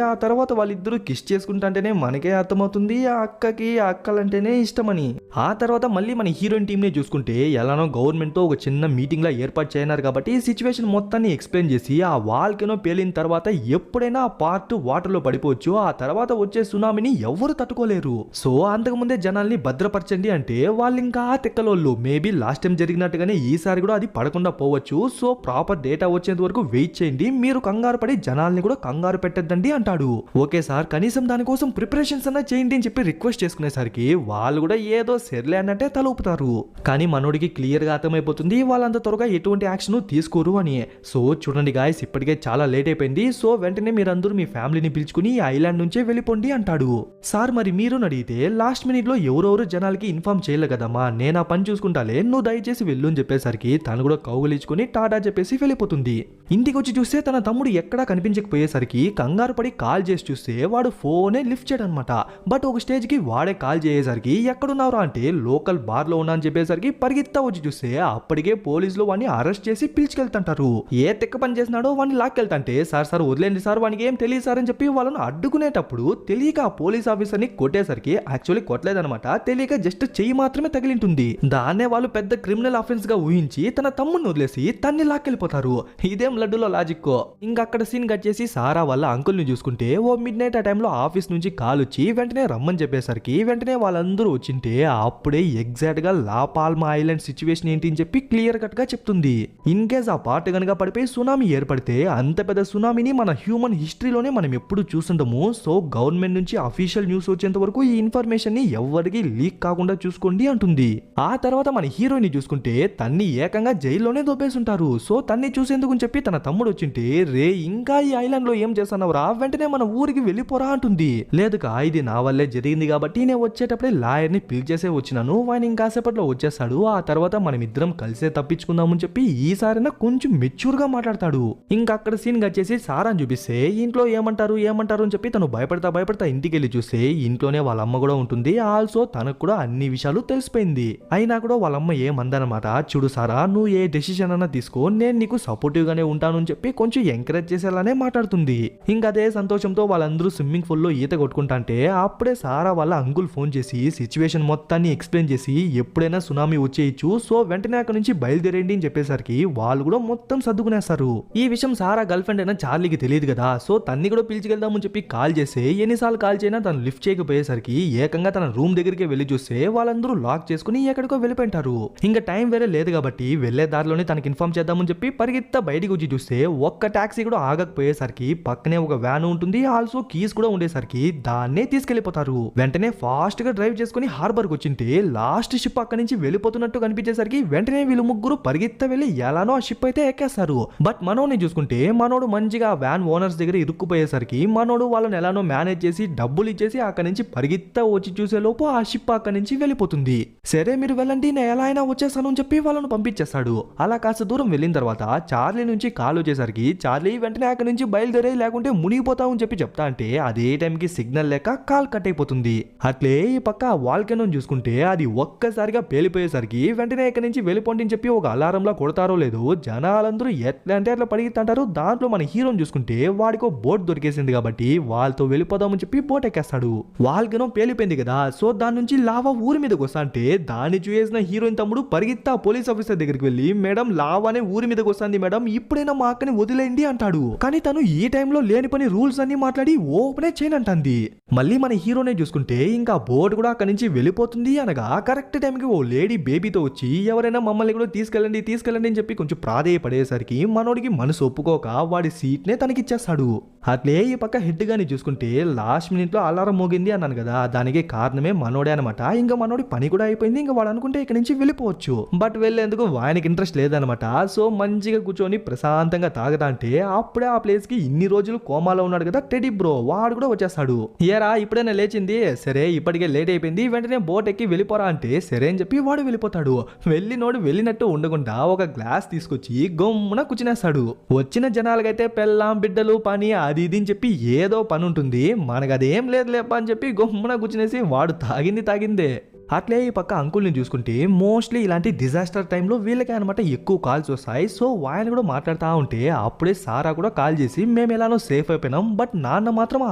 ఆ తర్వాత వాళ్ళిద్దరూ కిస్ చేసుకుంటుంటేనే మనకే అర్థమవుతుంది ఆ అక్కకి ఆ అక్కలంటేనే ఇష్టమని. ఆ తర్వాత మళ్ళీ మన హీరోయిన్ టీమ్ ని చూసుకుంటే ఎలానో గవర్నమెంట్ తో ఒక చిన్న మీటింగ్ లా ఏర్పాటు చేయనారు కాబట్టి సిచ్యువేషన్ మొత్తాన్ని ఎక్స్ప్లెయిన్ చేసి ఆ వాల్కెనో పేలిన తర్వాత ఎప్పుడైనా ఆ పార్ట్ వాటర్ లో పడిపోవచ్చు, ఆ తర్వాత వచ్చే సునామీని ఎవరు తట్టుకోలేరు, సో అంతకుముందే జనాల్ని భద్రపరచండి అంటే వాళ్ళు ఇంకా తిక్కలోళ్ళు మేబీ లాస్ట్ టైం జరిగినట్టుగానే ఈసారి కూడా అది పడదు పడకుండా పోవచ్చు. సో ప్రాపర్ డేటా వచ్చేంత వరకు వెయిట్ చేయండి, మీరు కంగారు పడి జనాల్ని కూడా కంగారు పెట్టద్దండి అంటాడు. ఓకే సార్, కనీసం దానికోసం ప్రిపరేషన్స్ అన్నా చేయండి అని చెప్పి రిక్వెస్ట్ చేసుకునేసరికి వాళ్ళు కూడా ఏదో సెర్లే అన్నట్టే తల ఊపుతారు. కానీ మనోడికి క్లియర్ గా అర్థమైపోతుంది వాళ్ళంత త్వరగా ఎటువంటి యాక్షన్ తీసుకోరు అని. సో చూడండి గాయస్, ఇప్పటికే చాలా లేట్ అయిపోయింది. సో వెంటనే మీరందరూ మీ ఫ్యామిలీని పిలుచుకుని ఈ ఐలాండ్ నుంచే వెళ్ళిపోండి అంటాడు. సార్ మరి మీరు అడిగితే లాస్ట్ మినిట్ లో ఎవరెవరు జనాలకి ఇన్ఫార్మ్ చేయలే కదమ్మా, నేను ఆ పని చూసుకుంటాలే, నువ్వు దయచేసి వెళ్ళు అని చెప్పేసరికి తను కూడా కౌగులించుకుని టాటా చెప్పేసి వెళ్ళిపోతుంది. ఇంటికి వచ్చి చూస్తే తన తమ్ముడు ఎక్కడా కనిపించకపోయేసరికి కంగారు పడి కాల్ చేసి చూస్తే వాడు ఫోనే లిఫ్ట్ చేయడనమాట. బట్ ఒక స్టేజ్ కి వాడే కాల్ చేసేసరికి ఎక్కడున్నావురా అంటే లోకల్ బార్ లో ఉన్నా అని చెప్పేసరికి పరిగెత్తా వచ్చి చూస్తే అప్పటికే పోలీసులు వాడిని అరెస్ట్ చేసి పిలిచుకెళ్తుంటారు. ఏ తెక్క పని చేసినాడో వాడిని లాక్కెళ్తాంటే సార్ వదిలేండి సార్, వానికి ఏం తెలియదు సార్ అని చెప్పి వాళ్ళని అడ్డుకునేటప్పుడు తెలియక ఆ పోలీస్ ఆఫీసర్ ని కొట్టేసరికి యాక్చువల్లీ కొట్టలేదనమాట, తెలియక జస్ట్ చెయ్యి మాత్రమే తగిలింటుంది. దాన్నే వాళ్ళు పెద్ద క్రిమినల్ అఫెన్స్ గా ఊహించి తన తమ్ముడిని వదిలేసి తన్ని లాక్కెళ్ళిపోతారు. ఇదేం లడ్డులో లాజిక్. ఇంకా అక్కడ సీన్ కట్ చేసి సారా వాళ్ళ అంకుల్ ని చూసుకుంటే ఓ మిడ్ నైట్ ఆ టైంలో ఆఫీస్ నుంచి కాల్ వచ్చి వెంటనే రమ్మని చెప్పేసరికి వెంటనే వాళ్ళందరూ వచ్చింటే అప్పుడే ఎగ్జాక్ట్ గా లా పాల్మా ఐలాండ్ సిచ్యువేషన్ ఏంటి అని చెప్పి క్లియర్ కట్ గా చెప్తుంది. ఇన్ కేస్ ఆ పార్ట్ గనక పడిపోయి సునామీ ఏర్పడితే అంత పెద్ద సునామీని మన హ్యూమన్ హిస్టరీలోనే మనం ఎప్పుడు చూస్తుంటాము. సో గవర్నమెంట్ నుంచి అఫీషియల్ న్యూస్ వచ్చేంత వరకు ఈ ఇన్ఫర్మేషన్ ని ఎవరికి లీక్ కాకుండా చూసుకోండి అంటుంది. ఆ తర్వాత మన హీరోయిన్ చూసుకుంటే తన్ని ఏకంగా జైల్లోనే దొబ్బేసుంటారు. సో తన్ని చూసేందుకు చెప్పి తన తమ్ముడు వచ్చింటే రే ఇంకా ఈ ఐలాండ్ లో ఏం చేస్తున్నావురా, వెంటనే మన ఊరికి వెళ్ళిపోరా అంటుంది. లేదుగా ఇది నా వల్లే జరిగింది కాబట్టి నేను వచ్చేటప్పుడే లాయర్ ని పిలిచేసే వచ్చినాను, ఆయన ఇంకాసేపట్లో వచ్చేస్తాడు, ఆ తర్వాత మనం ఇద్దరం కలిసే తప్పించుకుందామని చెప్పి ఈసారైనా కొంచెం మెచ్యూర్ గా మాట్లాడతాడు. ఇంకా అక్కడ సీన్ వచ్చేసి సారాని చూపిస్తే ఇంట్లో ఏమంటారు అని చెప్పి తను భయపడతా ఇంటికి వెళ్ళి చూస్తే ఇంట్లోనే వాళ్ళ అమ్మ కూడా ఉంటుంది. ఆల్సో తనకు కూడా అన్ని విషయాలు తెలిసిపోయింది. అయినా కూడా వాళ్ళ అమ్మ ఏమందనమాట, చూడు సారా నువ్వు ఏ డెసిషన్ అన్నా తీసుకో, నేను నీకు సపోర్టివ్ గానే ఉంటాను అని చెప్పి కొంచెం ఎంకరేజ్ చేసేలానే మాట్లాడుతుంది. ఇంకా అదే సంతోషంతో వాళ్ళందరూ స్విమ్మింగ్ పూల్ లో ఈత కొట్టుకుంటాంటే అప్పుడే సారా వాళ్ళ అంకుల్ ఫోన్ చేసి సిచ్యువేషన్ మొత్తాన్ని ఎక్స్ప్లెయిన్ చేసి ఎప్పుడైనా సునామీ వచ్చేయచ్చు, సో వెంటనే అక్కడ నుంచి బయలుదేరేయండి అని చెప్పేసరికి వాళ్ళు కూడా మొత్తం సర్దుకునేస్తారు. ఈ విషయం సారా గర్ల్ ఫ్రెండ్ అయినా చార్లీకి తెలియదు కదా, సో తన్ని కూడా పిలిచికెళ్దామని చెప్పి కాల్ చేస్తే ఎన్నిసార్లు కాల్ చేసినా తను లిఫ్ట్ చేయకపోయేసరికి ఏకంగా తన రూమ్ దగ్గరికి వెళ్లి చూస్తే వాళ్ళందరూ లాక్ చేసుకుని ఎక్కడికో వెళ్ళిపోయింటారు. ఇంకా టైం వేరే లేదు కాబట్టి వెళ్లే దారిలోనే తనకి ఇన్ఫార్మ్ చేద్దామని చెప్పి పరిగెత్తా బయటికి వచ్చి చూస్తే ఒక్క టాక్సీ కూడా ఆగకపోయేసరికి పక్కనే ఒక వ్యాన్ ఉంటుంది, ఆల్సో కీస్ కూడా ఉండేసరికి దాన్నే తీసుకెళ్లిపోతారు. వెంటనే ఫాస్ట్ గా డ్రైవ్ చేసుకుని హార్బర్ కి వచ్చింటే లాస్ట్ షిప్ అక్కడి నుంచి వెళ్ళిపోతున్నట్టు కనిపించేసరికి వెంటనే వీళ్ళు ముగ్గురు పరిగెత్త వెళ్లి ఎలానో ఆ షిప్ అయితే ఎక్కేస్తారు. బట్ మనోని చూసుకుంటే మనోడు మంచిగా వ్యాన్ ఓనర్స్ దగ్గర ఇరుక్కుపోయేసరికి మనోడు వాళ్ళని ఎలానో మేనేజ్ చేసి డబ్బులు ఇచ్చేసి అక్కడి నుంచి పరిగెత్తా వచ్చి చూసే లోపు ఆ షిప్ అక్కడి నుంచి వెళ్ళిపోతుంది. సరే మీరు వెళ్ళండి, నేను ఎలా అయినా వచ్చేస్తాను అని చెప్పి వాళ్ళను పంపించేస్తాడు. అలా కాస్త దూరం వెళ్ళిన తర్వాత చార్లీ నుంచి కాల్ వచ్చేసరికి చార్లీ వెంటనే అక్కడి నుంచి బయలుదేరే లేకుంటే మునిగిపోతావు అని చెప్పి చెప్తా అంటే అదే టైంకి సిగ్నల్ లేక కాల్ కట్ అయిపోతుంది. అట్లే ఈ పక్క వాల్కెనోని చూసుకుంటే అది ఒక్కసారిగా పేలిపోయేసరికి వెంటనే ఇక్కడి నుంచి వెళ్ళిపోండి అని చెప్పి ఒక అలారంలా కొడతారో లేదో జనాలందరూ ఎట్లా అంటే అట్లా పరిగెత్తంటారు. దాంట్లో మన హీరోని చూసుకుంటే వాడికో బోట్ దొరికేసింది కాబట్టి వాళ్ళతో వెళ్ళిపోదామని చెప్పి బోట్ ఎక్కేస్తాడు. వాల్కెనో పేలిపోయింది కదా, సో దాని నుంచి లావా ఊరి మీదకి వస్తా అంటే దాన్ని చూసిన హీరోయిన్ తమ్ముడు పరిగెత్తా పోలీస్ ఆఫీసర్ దగ్గరికి వెళ్ళి మేడం లావానే ఊరి మీదకి వస్తుంది మేడం, ఇప్పుడైనా మా అక్కని వదిలేయండి అంటాడు. కానీ తను ఈ టైంలో లేని పని రూల్స్ అన్ని మాట్లాడి ఓపెనే చేయనంటుంది. మళ్ళీ మన హీరోనే చూసుకుంటే ఇంకా బోట్ కూడా అక్కడి నుంచి వెళ్ళిపోతుంది అనగా కరెక్ట్ టైంకి ఓ లేడీ బేబీతో వచ్చి ఎవరైనా మమ్మల్ని కూడా తీసుకెళ్ళండి అని చెప్పి కొంచెం ప్రాధేయపడేసరికి మనోడికి మనసు ఒప్పుకోక వాడి సీట్ నే తనకిచ్చేస్తాడు. అట్లే ఈ పక్క హెడ్ గాని చూసుకుంటే లాస్ట్ మినిట్ లో అలారం మోగింది అన్నాను కదా, దానికి కారణమే మనోడే అనమాట. ఇంకా మనోడి పని కూడా అయిపోయింది, ఇంకా వాడు అనుకుంటే ఇక్కడ నుంచి వెళ్ళిపోవచ్చు. బట్ వెళ్ళేందుకు వానికి ఇంట్రెస్ట్ లేదనమాట. సో మంచిగా కూర్చొని ప్రశాంతంగా తాగదా అంటే అప్పుడే ఆ ప్లేస్ కి ఇన్ని రోజులు కోమాలో ఉన్నాడు కదా టెడీ బ్రో, వాడు కూడా వచ్చేస్తాడు. ఏరా ఇప్పుడైనా లేచింది, సరే ఇప్పటికే లేట్ అయిపోయింది, వెంటనే బోట్ ఎక్కి వెళ్ళిపోరా అంటే సరే అని చెప్పి వాడు వెళ్ళిపోతాడు. వెళ్ళినోడు వెళ్ళినట్టు ఉండకుండా ఒక గ్లాస్ తీసుకొచ్చి గమ్మున కూర్చునేస్తాడు. వచ్చిన జనాలకైతే పెళ్ళాం బిడ్డలు పని అది ఇది అని చెప్పి ఏదో పని ఉంటుంది, మనకు అదేం లేదు లేప అని చెప్పి గమ్మున కూర్చునేసి వాడు తాగిందే. అట్లే ఈ పక్క అంకుల్ని చూసుకుంటే మోస్ట్లీ ఇలాంటి డిజాస్టర్ టైంలో వీళ్ళకి అనమాట ఎక్కువ కాల్స్ వస్తాయి. సో ఆయన కూడా మాట్లాడుతూ ఉంటే అప్పుడే సారా కూడా కాల్ చేసి మేము ఎలానో సేఫ్ అయిపోయినాం, బట్ నాన్న మాత్రం ఆ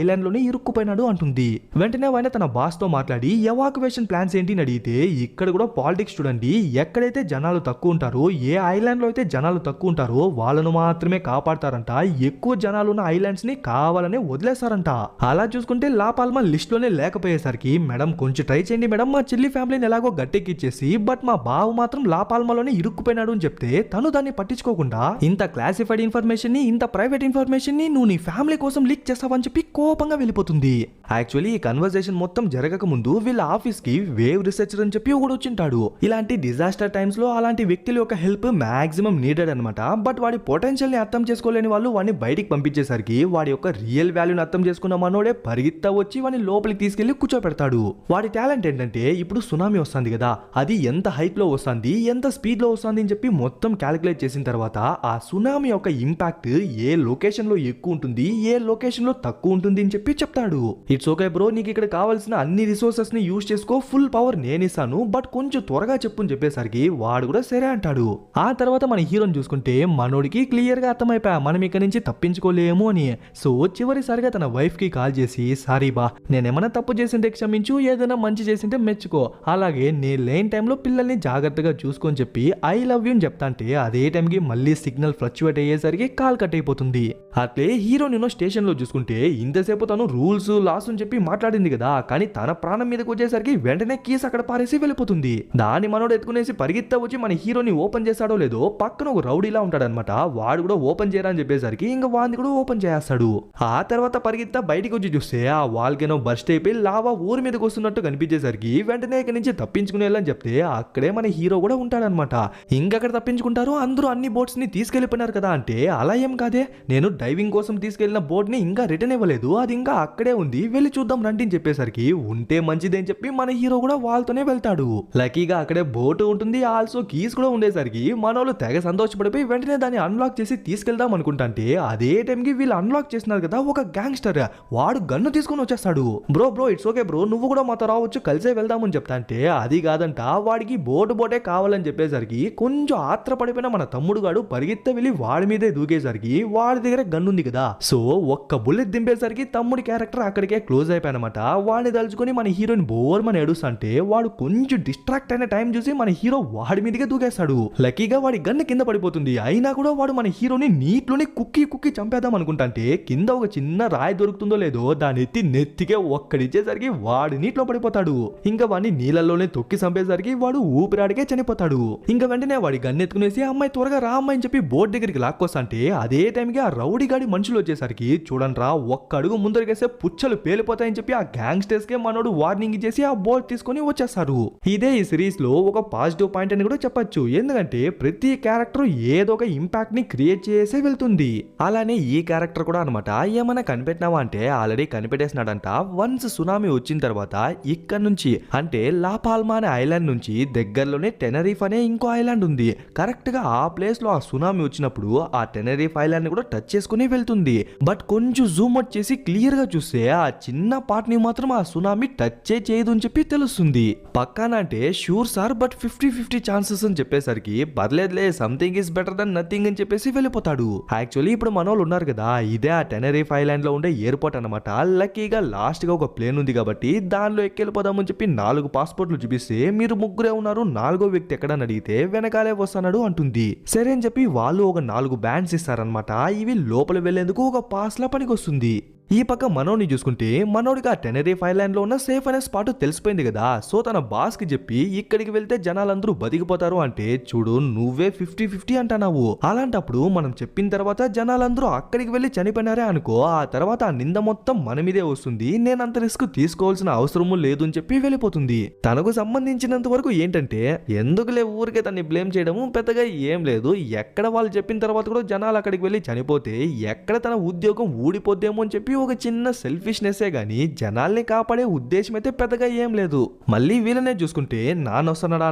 ఐలాండ్ లోనే ఇరుక్కుపోయినాడు అంటుంది. వెంటనే ఆయన తన బాస్ తో మాట్లాడి ఎవాక్యువేషన్ ప్లాన్స్ ఏంటి అని అడిగితే ఇక్కడ కూడా పాలిటిక్స్ చూడండి, ఎక్కడైతే జనాలు తక్కువ ఉంటారో ఏ ఐలాండ్ లో అయితే జనాలు తక్కువ ఉంటారో వాళ్ళను మాత్రమే కాపాడతారంట, ఎక్కువ జనాలు ఉన్న ఐలాండ్స్ ని కావాలని వదిలేస్తారంట. అలా చూసుకుంటే లా పాల్మా లిస్ట్ లోనే లేకపోయేసరికి మేడం కొంచెం ట్రై చేయండి మేడం, మా చెల్లి ఫ్యామిలీని ఎలాగో గట్టెక్కిచ్చేసి బట్ మా బావ మాత్రం లాపాల్మాలోనే ఇరుక్కుపోయినాడు అని చెప్తే తను దాన్ని పట్టించుకోకుండా ఇంత క్లాసిఫైడ్ ఇన్ఫర్మేషన్ ని ఇంత ప్రైవేట్ ఇన్ఫర్మేషన్ ని నువ్వు నీ ఫ్యామిలీ కోసం లీక్ చేస్తావని చెప్పి కోపంగా వెళ్ళిపోతుంది. యాక్చువల్లీ ఈ కన్వర్సేషన్ మొత్తం జరగక ముందు వీళ్ళ ఆఫీస్ కి వేవ్ రీసెర్చర్ అని చెప్పి ఒకడు వచ్చింటాడు. ఇలాంటి డిజాస్టర్ టైమ్స్ లో అలాంటి వ్యక్తుల యొక్క హెల్ప్ మాక్సిమం నీడెడ్ అనమాట. బట్ వాడి పొటెన్షియల్ ని అర్థం చేసుకోలేని వాళ్ళు వాడిని బయటికి పంపించేసరికి వాడి యొక్క రియల్ వాల్యూని అర్థం చేసుకున్న మనోడే పరిగెత్తా వచ్చి వాడిని లోపలికి తీసుకెళ్లి కూర్చోపెడతాడు. వాడి టాలెంట్ ఏంటంటే ఇప్పుడు సునామీ వస్తుంది కదా, అది ఎంత హైట్ లో వస్తుంది, ఎంత స్పీడ్ లో వస్తుంది అని చెప్పి మొత్తం క్యాలిక్యులేట్ చేసిన తర్వాత ఆ సునామీ యొక్క ఇంపాక్ట్ ఏ లొకేషన్ లో ఎక్కువ ఉంటుంది, ఏ లొకేషన్ లో తక్కువ ఉంటుంది అని చెప్పి చెప్తాడు. ఇట్స్ ఓకే బ్రో, నీకు ఇక్కడ కావాల్సిన అన్ని రిసోర్సెస్ ని యూజ్ చేసుకో, ఫుల్ పవర్ నేను ఇస్తాను, బట్ కొంచెం త్వరగా చెప్పు అని చెప్పేసరికి వాడు కూడా సరే అంటాడు. ఆ తర్వాత మన హీరోని చూసుకుంటే మనోడికి క్లియర్ గా అర్థమైపోయా మనం ఇక్కడ నుంచి తప్పించుకోలేము అని. సో చివరిసారిగా తన వైఫ్ కి కాల్ చేసి, సారీ బా, నేనేమన్నా తప్పు చేసింటే క్షమించు, ఏదైనా మంచి చేసింటే మెచ్చుకో, అలాగే నేను లేని టైంలో పిల్లల్ని జాగ్రత్తగా చూసుకొని చెప్పి ఐ లవ్ యూ అని చెప్తా అంటే అదే టైంకి మళ్ళీ సిగ్నల్ ఫ్లక్చువేట్ అయ్యేసరికి కాల్ కట్ అయిపోతుంది. అట్లే హీరో నేను స్టేషన్ లో చూసుకుంటే ఇంతసేపు తను రూల్స్ లాస్ అని చెప్పి మాట్లాడింది కదా, కానీ తన ప్రాణం మీదకి వచ్చేసరికి వెంటనే కీస్ అక్కడ పారేసి వెళ్ళిపోతుంది. దాన్ని మనోడు ఎత్తుకునేసి పరిగెత్తా వచ్చి మన హీరోని ఓపెన్ చేస్తాడో లేదో పక్కన ఒక రౌడీలా ఉంటాడనమాట, వాడు కూడా ఓపెన్ చేయరా అని చెప్పేసరికి ఇంకా వాడిని కూడా ఓపెన్ చేస్తాడు. ఆ తర్వాత పరిగెత్తా బయటికి వచ్చి చూస్తే ఆ వాల్కెనో బర్స్ట్ అయిపోయి లావా ఊరి మీదకి వస్తున్నట్టు కనిపించేసరికి వెంటనే ఇక్కడి నుంచి తప్పించుకునేలా చెప్తే అక్కడే మన హీరో కూడా ఉంటాడనమాట. ఇంకక్కడ తప్పించుకుంటారు, అందరూ అన్ని బోట్స్ ని తీసుకెళ్లిపోయినారు కదా అంటే అలా ఏం కాదే, నేను డైవింగ్ కోసం తీసుకెళ్లిన బోట్ ని ఇంకా రిటర్న్ ఇవ్వలేదు, అది ఇంకా అక్కడే ఉంది, వెళ్ళి చూద్దాం రండి అని చెప్పేసరికి ఉంటే మంచిదే అని చెప్పి మన హీరో కూడా వాళ్ళతోనే వెళ్తాడు. లక్కీగా అక్కడే బోట్ ఉంటుంది, ఆల్సో కీస్ కూడా ఉండేసరికి మనోళ్ళు తెగ సంతోషపడిపోయి వెంటనే దాన్ని అన్లాక్ చేసి తీసుకెళ్దాం అనుకుంటే అదే టైంకి వీళ్ళు అన్లాక్ చేసినారు కదా ఒక గ్యాంగ్స్టర్, వాడు గన్ను తీసుకుని వచ్చేస్తాడు. బ్రో ఇట్స్ ఓకే బ్రో, నువ్వు కూడా మాతో రావచ్చు, కలిసే వెళ్దామని చెప్తా అంటే అది కాదంట, వాడికి బోటే కావాలని చెప్పేసరికి కొంచెం ఆత్రపడిపోయిన మన తమ్ముడు గాడు పరిగెత్త వెళ్ళి వాడి మీదే దూకేసరికి వాడి దగ్గర గన్ను ఉంది కదా, సో ఒక్క బుల్లెట్ దింపేసరికి తమ్ముడి క్యారెక్టర్ అక్కడికే క్లోజ్ అయిపోయానమాట. వాడిని తలుచుకొని మన హీరోని బోర్మని ఏడుస్తుంటే వాడు కొంచెం డిస్ట్రాక్ట్ అయిన టైం చూసి మన హీరో వాడి మీదకే దూకేస్తాడు. లక్కీగా వాడి గన్ను కింద పడిపోతుంది, అయినా కూడా వాడు మన హీరోని నీటిలోనే కుక్కి చంపేద్దాం అనుకుంటే కింద ఒక చిన్న రాయి దొరుకుతుందో లేదో దాన్ని ఎత్తి నెత్తికే ఒక్కడిచ్చేసరికి వాడు నీటిలో పడిపోతాడు. ఇంకా వాడిని నీళ్ళలోనే తొక్కి చంపేసరికి వాడు ఊపిరాడికే చనిపోతాడు. ఇంకా వెంటనే వాడి గన్ను ఎత్తుకునేసి అమ్మాయి త్వరగా రా అమ్మాయి అని చెప్పి బోర్డు దగ్గరికి లాక్కొస్తంటే అదే టైంకి ఆ రౌడీ గాడి మనుషులు వచ్చేసరికి చూడండిరా ఒక్క అడుగు ముందరికేస్తే పుచ్చలు పేలిపోతాయని చెప్పి ఆ గ్యాంగ్స్టర్స్ కే మనోడు వార్నింగ్ ఇచ్చేసి ఆ బోర్డు తీసుకొని వచ్చేస్తారు. ఇదే ఈ సిరీస్ లో ఒక పాజిటివ్ పాయింట్ అని కూడా చెప్పొచ్చు, ఎందుకంటే ప్రతి క్యారెక్టర్ ఏదో ఒక ఇంపాక్ట్ ని క్రియేట్ చేసే వెళ్తుంది. అలానే ఈ క్యారెక్టర్ కూడా అనమాట, ఏమైనా కనిపెట్టినావా అంటే ఆల్రెడీ కనిపెట్టేసినాడంట. వన్స్ సునామీ వచ్చిన తర్వాత ఇక్కడ నుంచి అంటే లాపాల్మా అనే ఐలాండ్ నుంచి దగ్గరలోనే టెనరీఫ్ అనే ఇంకో ఐలాండ్ ఉంది, కరెక్ట్ గా ఆ ప్లేస్ లో ఆ సునామీ వచ్చినప్పుడు ఆ టెనరీఫ్ ఐలాండ్ ని కూడా టచ్ చేసుకుని వెళ్తుంది. బట్ కొంచెం జూమ్ అవుట్ చేసి క్లియర్ గా చూస్తే ఆ చిన్న పార్ట్ ని మాత్రం ఆ సునామీ టచ్ చేయదు అని చెప్పి తెలుస్తుంది. పక్కాన అంటే షూర్ సార్, బట్ 50-50 ఛాన్సెస్ అని చెప్పేసరికి పర్లేదులే, something is better than nothing అని చెప్పేసి వెళ్ళిపోతాడు. యాక్చువల్లీ ఇప్పుడు మనోళ్ళు ఉన్నారు కదా, ఇదే ఆ టెనరీఫ్ ఐలాండ్ లో ఉండే ఎయిర్పోర్ట్ అనమాట. లక్కీగా లాస్ట్ గా ఒక ప్లేన్ ఉంది కాబట్టి దానిలో ఎక్కెళ్ళిపోదామని చెప్పి 4 పాస్పోర్ట్లు చూపిస్తే మీరు ముగ్గురే ఉన్నారు, 4వ వ్యక్తి ఎక్కడని అడిగితే వెనకాలే వస్తున్నాడు అంటుంది. సరే అని చెప్పి వాళ్ళు ఒక 4 బ్యాండ్స్ ఇస్తారనమాట, ఇవి లోపల వెళ్లేందుకు ఒక పాస్ లా పనికొస్తుంది. ఈ పక్క మనోడిని చూసుకుంటే మనోడికి ఆ టెనరీఫ్ ఐలాండ్ లో ఉన్న సేఫ్ అనే స్పాట్ తెలిసిపోయింది కదా, సో తన బాస్ కి చెప్పి ఇక్కడికి వెళ్తే జనాలందరూ బతికిపోతారు అంటే చూడు నువ్వే 50-50 అంటున్నావు, అలాంటప్పుడు మనం చెప్పిన తర్వాత జనాలందరూ అక్కడికి వెళ్ళి చనిపోయినారే అనుకో, ఆ తర్వాత ఆ నింద మొత్తం మన మీదే వస్తుంది, నేను అంత రిస్క్ తీసుకోవాల్సిన అవసరము లేదు అని చెప్పి వెళ్ళిపోతుంది. తనకు సంబంధించినంత వరకు ఏంటంటే ఎందుకులే ఊరికే తన్ని బ్లేమ్ చేయడము పెద్దగా ఏం లేదు, ఎక్కడ వాళ్ళు చెప్పిన తర్వాత కూడా జనాలు అక్కడికి వెళ్ళి చనిపోతే ఎక్కడ తన ఉద్యోగం ఊడిపోద్దేమో అని చెప్పి ఒక చిన్న సెల్ఫిష్నెస్సే గానీ జనాల్ని కాపాడే ఉద్దేశం అయితే పెద్దగా ఏం లేదు. మళ్ళీ వీళ్ళనే చూసుకుంటే నాన్నొస్తున్నాడా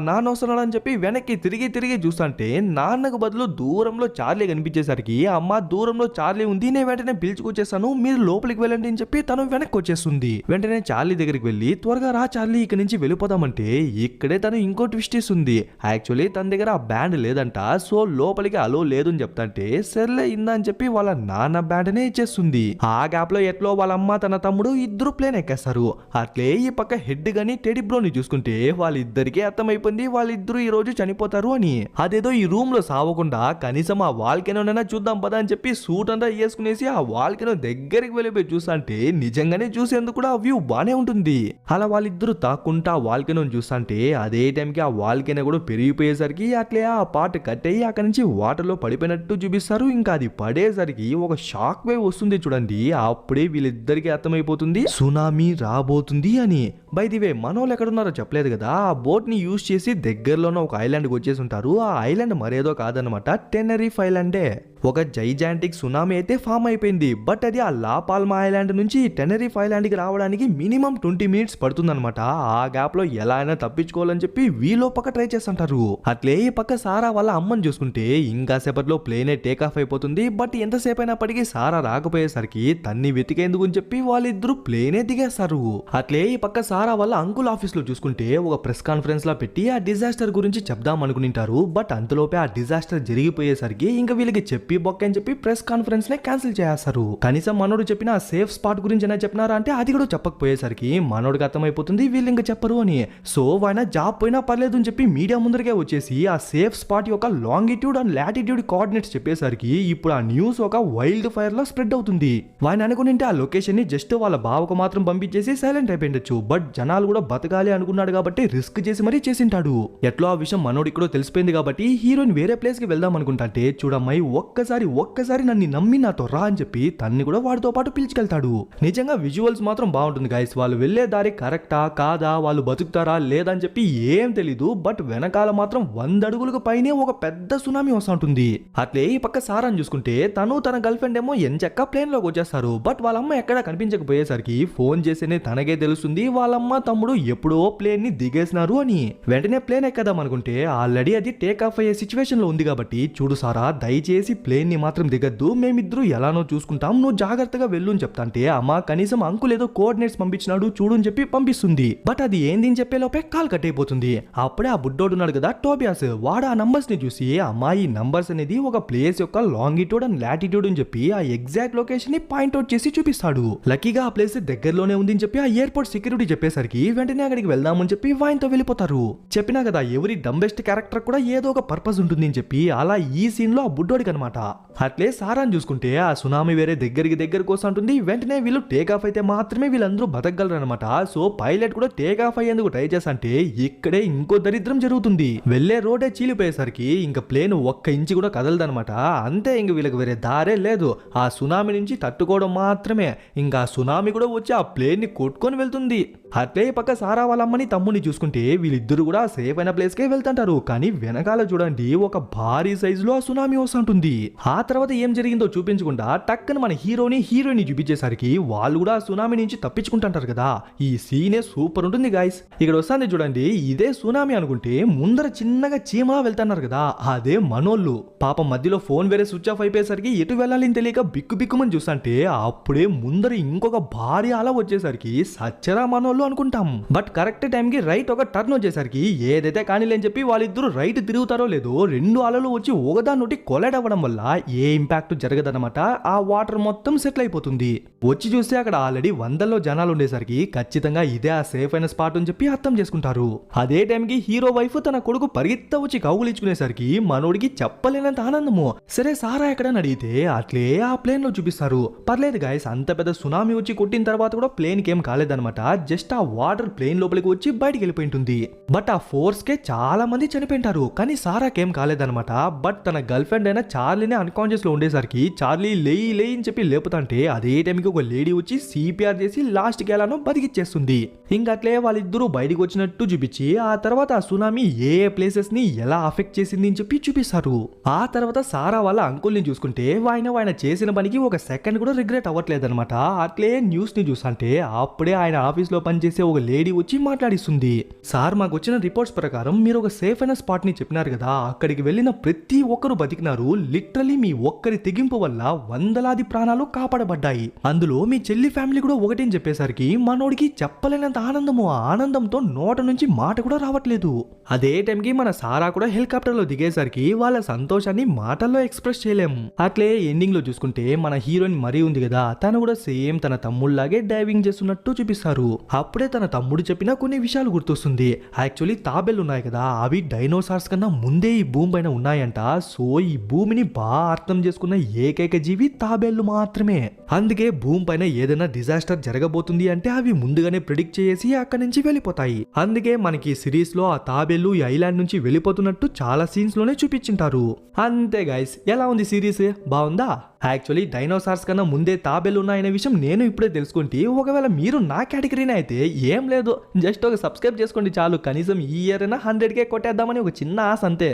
అని చెప్పి వెనక్కి తిరిగి చూస్తుంటే నాన్నకు బదులు దూరంలో చార్లీ కనిపించేసరికి అమ్మ దూరంలో చార్లీ ఉంది, నేను వెంటనే పిలుచుకొచ్చేస్తాను, మీరు లోపలికి వెళ్ళండి అని చెప్పి తను వెనక్కి వచ్చేస్తుంది. వెంటనే చార్లీ దగ్గరికి వెళ్ళి త్వరగా రా చార్లీ ఇక్కడి నుంచి వెళ్ళిపోదామంటే ఇక్కడే తను ఇంకో ట్విస్ట్ ఇస్తుంది. యాక్చువల్లీ తన దగ్గర ఆ బ్యాండ్ లేదంట, సో లోపలికి అలో లేదు అని చెప్తాంటే సర్లే ఇందా అని చెప్పి వాళ్ళ నాన్న బ్యాండ్ నే ఇచ్చేస్తుంది. ఆ గ్యాప్ గ్యాప్ లో ఎట్లో వాళ్ళ అమ్మ తన తమ్ముడు ఇద్దరు ప్లేన్ ఎక్కేస్తారు. అట్లే ఈ పక్క హెడ్ గాని టెడీ బ్రోని చూసుకుంటే వాళ్ళిద్దరికీ అర్థమైపోయింది వాళ్ళిద్దరు ఈ రోజు చనిపోతారు అని. అదేదో ఈ రూమ్ లో సావకుండా కనీసం ఆ వాల్కెనోనైనా చూద్దాం పదా అని చెప్పి సూట్ అంతా వేసుకునేసి ఆ వాల్కెనో దగ్గరికి వెళ్ళిపోయి చూసంటే నిజంగానే చూసేందుకు కూడా ఆ వ్యూ బానే ఉంటుంది. అలా వాళ్ళిద్దరు తాక్కుంటా ఆ వాల్కెనోని చూసంటే అదే టైంకి ఆ వాల్కెనో కూడా పెరిగిపోయేసరికి అట్లే ఆ పార్ట్ కట్ అయ్యి అక్కడి నుంచి వాటర్ లో పడిపోయినట్టు చూపిస్తారు. ఇంకా అది పడేసరికి ఒక షాక్ వేవ్ వస్తుంది చూడండి. అప్పుడే వీళ్ళిద్దరికి అర్థమైపోతుంది సునామీ రాబోతుంది అని. బై ది వే మనోళ్ళు ఎక్కడున్నారో చెప్పలేదు కదా. ఆ బోట్ ని యూజ్ చేసి దగ్గరలోనే ఒక ఐలాండ్కి వచ్చేసి ఉంటారు. ఆ ఐలాండ్ మరేదో కాదనమాట, టెనరిఫ్ ఐలాండే. ఒక జైజాంటిక్ సునామీ అయితే ఫామ్ అయిపోయింది. బట్ అది ఆ లా పాల్మా ఐలాండ్ నుంచి టెనరిఫ్ ఐలాండ్ కి రావడానికి మినిమం 20 minutes పడుతుందన్నమాట. ఆ గ్యాప్ లో ఎలా అయినా తప్పించుకోవాలని చెప్పి వీలో పక్క ట్రై చేస్తుంటారు. అట్లే ఈ పక్క సారా వాళ్ళ అమ్మని చూసుకుంటే ఇంకా సేపట్లో ప్లేనే టేక్ ఆఫ్ అయిపోతుంది. బట్ ఎంతసేపు అయినప్పటికీ సారా రాకపోయేసరికి తన్ని వెతికేందుకు అని చెప్పి వాళ్ళిద్దరు ప్లేనే దిగేస్తారు. అట్లే ఈ పక్క సారా వాళ్ళ అంకుల్ ఆఫీస్ లో చూసుకుంటే ఒక ప్రెస్ కాన్ఫరెన్స్ లా పెట్టి ఆ డిజాస్టర్ గురించి చెప్దాం అనుకుంటారు. బట్ అంతలోపే ఆ డిజాస్టర్ జరిగిపోయేసరికి ఇంకా వీళ్ళకి చెప్పి బొక్క అని చెప్పి ప్రెస్ కాన్ఫరెన్స్ నే క్యాన్సిల్ చేస్తారు. కనీసం మనోడు చెప్పిన సేఫ్ స్పాట్ గురించి అయినా చెప్పినారా అంటే అది కూడా చెప్పకపోయేసరికి మనోడికి అర్థమైపోతుంది వీళ్ళు ఇంకా చెప్పరు అని. సో ఆయన జాబ్ పోయినా పర్లేదు అని చెప్పి మీడియా ముందరకే వచ్చేసి ఆ సేఫ్ స్పాట్ యొక్క లాంగిట్యూడ్ అండ్ లాటిట్యూడ్ కోఆర్డినేట్స్ చెప్పేసరికి ఇప్పుడు ఆ న్యూస్ ఒక వైల్డ్ ఫైర్ లా స్ప్రెడ్ అవుతుంది. ఆయన అనుకుంటే ఆ లొకేషన్ ని జస్ట్ వాళ్ళ బావకు మాత్రం పంపించేసి సైలెంట్ అయిపోయిండొచ్చు. బట్ జనాలు కూడా బతకాలి అనుకున్నాడు కాబట్టి రిస్క్ చేసి మరీ చేసింటాడు. ఎట్లో ఆ విషయం మనోడికి కూడా తెలిసిపోయింది కాబట్టి హీరోయిన్ వేరే ప్లేస్ కి వెళ్దాం అనుకుంటే చూడమ్మాయి ఒక్కసారి నన్ను నమ్మి నాతో రా అని చెప్పి తన్ని కూడా వాడితో పాటు పిలుచుకెళ్తాడు. నిజంగా విజువల్స్ మాత్రం బాగుంటుంది గైస్. వాళ్ళు వెళ్లే దారి కరెక్టా కాదా, వాళ్ళు బతుకుతారా లేదా అని చెప్పి ఏం తెలీదు. బట్ వెనకాల మాత్రం 100 అడుగులకు పైనే ఒక పెద్ద సునామీ వస్తూ ఉంటుంది. అట్లే ఈ పక్క సారాన్ని చూసుకుంటే తను తన గర్ల్ ఫ్రెండ్ ఏమో ఎంచక్క ప్లేన్ లోకి వచ్చేస్తారు. బట్ వాళ్ళమ్మ ఎక్కడా కనిపించకపోయేసరికి ఫోన్ చేసేనే తనకే తెలుస్తుంది వాళ్ళమ్మ తమ్ముడు ఎప్పుడో ప్లేన్ ని దిగేసినారు అని. వెంటనే ప్లేన్ ఎక్కదాం అనుకుంటే ఆల్రెడీ అది టేక్ ఆఫ్ అయ్యే సిచ్యువేషన్ లో ఉంది కాబట్టి చూడు సారా దయచేసి ప్లేన్ ని మాత్రం దిగద్దు, మేమిద్దరు ఎలానో చూసుకుంటాం, నువ్వు జాగ్రత్తగా వెళ్ళు అని చెప్తాంటే అమ్మ కనీసం అంకుల్ ఏదో కోఆర్డినేట్స్ పంపించినాడు చూడు అని చెప్పి పంపిస్తుంది. బట్ అది ఏంది అని చెప్పే లోపే కాల్ కట్ అయిపోతుంది. అప్పుడే ఆ బుడ్డోడు ఉన్నాడు కదా టోబియాస్, వాడు ఆ నంబర్స్ ని చూసి అమ్మా ఈ నంబర్స్ అనేది ఒక ప్లేస్ యొక్క లాంగిట్యూడ్ అండ్ లాటిట్యూడ్ అని చెప్పి ఆ ఎగ్జాక్ట్ లొకేషన్ ని పాయింట్అవుట్ చేసి చూపిస్తాడు. లక్కీగా ఆ ప్లేస్ దగ్గరలోనే ఉంది అని చెప్పి ఆ ఎయిర్పోర్ట్ సెక్యూరిటీ చెప్పేసరికి వెంటనే అక్కడికి వెళ్దామని చెప్పి వాయిన్తో వెళ్ళిపోతారు. చెప్పినా కదా ఎవరి డంబెస్ట్ క్యారెక్టర్ కూడా ఏదో ఒక పర్పస్ ఉంటుంది అని చెప్పి అలా ఈ సీన్ లో ఆ బుడ్డోడికి అనమాట. అట్లే సారాన్ని చూసుకుంటే ఆ సునామీ వేరే దగ్గరికి వస్తుంటుంది. వెంటనే వీళ్ళు టేక్ ఆఫ్ అయితే మాత్రమే వీళ్ళందరూ బతకగలరు అనమాట. సో పైలట్ కూడా టేక్ ఆఫ్ అయ్యేందుకు ట్రై చేస్తుంటే ఇక్కడే ఇంకో దరిద్రం జరుగుతుంది. వెళ్లే రోడే చీలిపోయేసరికి ఇంకా ప్లేన్ 1 ఇంచు కూడా కదలదనమాట. అంతే ఇంక వీళ్ళకి వేరే దారే లేదు. ఆ సునామీ నుంచి తట్టుకోవడం మాత్రమే. ఇంకా సునామీ కూడా వచ్చి ఆ ప్లేన్ ని కొట్టుకొని వెళ్తుంది. అట్లే పక్క సారా వాళ్ళమ్మని తమ్ముని చూసుకుంటే వీళ్ళిద్దరు కూడా సేఫ్ అయిన ప్లేస్ కే వెళ్తుంటారు. కానీ వెనకాల చూడండి ఒక భారీ సైజు లో సునామీ వస్తుంటుంది. ఆ తర్వాత ఏం జరిగిందో చూపించకుండా టక్కన మన హీరోయిన్ చూపించేసరికి వాళ్ళు కూడా సునామీ నుంచి తప్పించుకుంటుంటారు కదా. ఈ సీనే సూపర్ ఉంటుంది గాయస్. ఇక్కడ వస్తుంది చూడండి, ఇదే సునామీ అనుకుంటే ముందర చిన్నగా చీమలా వెళ్తున్నారు కదా, అదే మనోళ్ళు. పాపం మధ్యలో ఫోన్ వేరే స్విచ్ ఆఫ్ అయిపోయేసరికి ఎటు వెళ్ళాలని తెలియక బిక్కుమని చూస్తుంటే అప్పుడే ముందర ఇంకొక భారీ అల వచ్చేసరికి సచ్చరా మనోళ్ళు అనుకుంటాం. బట్ కరెక్ట్ టైం కి రైట్ ఒక టర్న్ వచ్చేసరికి ఏదైతే కానీలేని చెప్పి వాళ్ళిద్దరు రైట్ తిరుగుతారో లేదో 2 అలలు వచ్చి ఒకదాన్నోటి కొలైడ్ అవ్వడం వల్ల ఏ ఇంపాక్ట్ జరగదన్నమాట. ఆ వాటర్ మొత్తం సెటిల్ అయిపోతుంది. వచ్చి చూస్తే అక్కడ ఆల్రెడీ 100లో జనాలు ఉండేసరికి ఖచ్చితంగా ఇదే ఆ సేఫ్ అయిన స్పాట్ అని చెప్పి అర్థం చేసుకుంటారు. అదే టైంకి హీరో వైఫ్ తన కొడుకు పరిగెత్త వచ్చి కౌగులించుకునేసరికి మనోడికి చెప్పలేనంత ఆనందము. సరే సారా ఎక్కడని అడిగితే అట్లే ఆ ప్లేన్ లో చూపిస్తారు. పర్లేదు గాయస్, అంత పెద్ద సునామీ వచ్చి కొట్టిన తర్వాత కూడా ప్లేన్ కి ఏం కాలేదన్నమాట. జస్ట్ ఆ వాటర్ ప్లేన్ లోపలికి వచ్చి బయటికి వెళ్ళిపోయింటుంది. బట్ ఆ ఫోర్స్ కే చాలా మంది చనిపోయింటారు. కానీ సారాకేం కాలేదన్నమాట. బట్ తన గర్ల్ ఫ్రెండ్ అయిన చార్లీనే అన్కాన్షియస్ లో ఉండేసరికి చార్లీ లేయి అని చెప్పి లేపుతంటే అదే టైంకి ఒక లేడీ వచ్చి సిపిఆర్ చేసి లాస్ట్ కి ఎలానో బతికిచ్చేస్తుంది. ఇంకట్లే వాళ్ళిద్దరూ బయటికి వచ్చినట్టు చూపించి ఆ తర్వాత ఆ సునామీ ఏ ప్లేసెస్ ని ఎలా అఫెక్ట్ చేసింది అని చెప్పి చూపిస్తారు. ఆ తర్వాత సారా వాళ్ళ అంకుల్ ని చూసుకుంటే ఆయన చేసిన పనికి ఒక సెకండ్ కూడా రిగ్రెట్ అవ్వట్లేదన్నమాట. అట్లే న్యూస్ ని చూసంటే అప్పుడే ఆయన ఆఫీస్ లో పనిచేసే ఒక లేడీ వచ్చి మాట్లాడిస్తుంది. సార్ మాకు వచ్చిన రిపోర్ట్స్ ప్రకారం మీరు ఒక సేఫ్ అయిన స్పాట్ ని చెప్పినారు కదా, అక్కడికి వెళ్ళిన ప్రతి ఒక్కరు బతికినారు. లిటరలీ మీ ఒక్కరి తెగింపు వల్ల వందలాది ప్రాణాలు కాపాడబడ్డాయి. అందులో మీ చెల్లి ఫ్యామిలీ కూడా ఒకటని చెప్పేసరికి మనోడికి చెప్పలేనంత ఆనందము. ఆ ఆనందంతో నోట నుంచి మాట కూడా రావట్లేదు. అదే టైంకి మన సారా కూడా హెలికాప్టర్ లో దిగేసరికి వాళ్ళ సంతోషాన్ని మాటల్లో ఎక్స్ప్రెస్ చేయలేం. అట్లే ఎండింగ్ లో చూసుకుంటే మన హీరోయిన్ మరీ ఉంది కదా, కదా, తను కూడా సేమ్ తన తమ్ముళ్లాగే డైవింగ్ చేస్తున్నట్టు చూపిస్తారు. అప్పుడే తన తమ్ముడు చెప్పిన కొన్ని విషయాలు గుర్తొస్తుంది. యాక్చువల్లీ తాబేళ్లు ఉన్నాయి కదా, అవి డైనోసార్స్ కన్నా ముందే ఈ భూమి పైన ఉన్నాయంట. సో ఈ భూమిని బాగా అర్థం చేసుకున్న ఏకైక జీవి తాబేళ్లు మాత్రమే. అందుకే భూమి పైన ఏదైనా డిజాస్టర్ జరగబోతుంది అంటే అవి ముందుగానే ప్రిడిక్ట్ చేసి అక్కడి నుంచి వెళ్ళిపోతాయి. అందుకే మనకి సిరీస్ లో ఆ తాబేళ్లు ఈ ఐలాండ్ నుంచి వెళ్ళిపోతున్నట్టు చాలా సీన్స్ లోనే చూపించింటారు. అంతే గైస్, ఎలా ఉంది సిరీస్? బాగుందా? యాక్చువల్లీ డైనోసార్స్ కన్నా ముందే తాబేళ్లు ఉన్నాయనే విషయం నేను ఇప్పుడే తెలుసుకుంటే, ఒకవేళ మీరు నా కేటగిరీని అయితే ఏం లేదు, జస్ట్ ఒక సబ్స్క్రైబ్ చేసుకోండి చాలు. కనీసం ఈ ఇయర్ అయినా 100K కొట్టేద్దామని ఒక చిన్న ఆశ అంతే.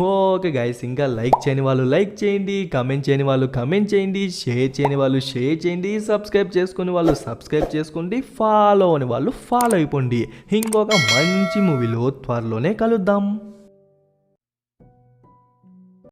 ఓకే గైస్, ఇంకా లైక్ చేయని వాళ్ళు లైక్ చేయండి, కమెంట్ చేయని వాళ్ళు కమెంట్ చేయండి, షేర్ చేయని వాళ్ళు షేర్ చేయండి, సబ్స్క్రైబ్ చేసుకుని వాళ్ళు సబ్స్క్రైబ్ చేసుకోండి, ఫాలో అని వాళ్ళు ఫాలో అయిపోండి. ఇంకొక మంచి మూవీలో త్వరలోనే కలుద్దాం.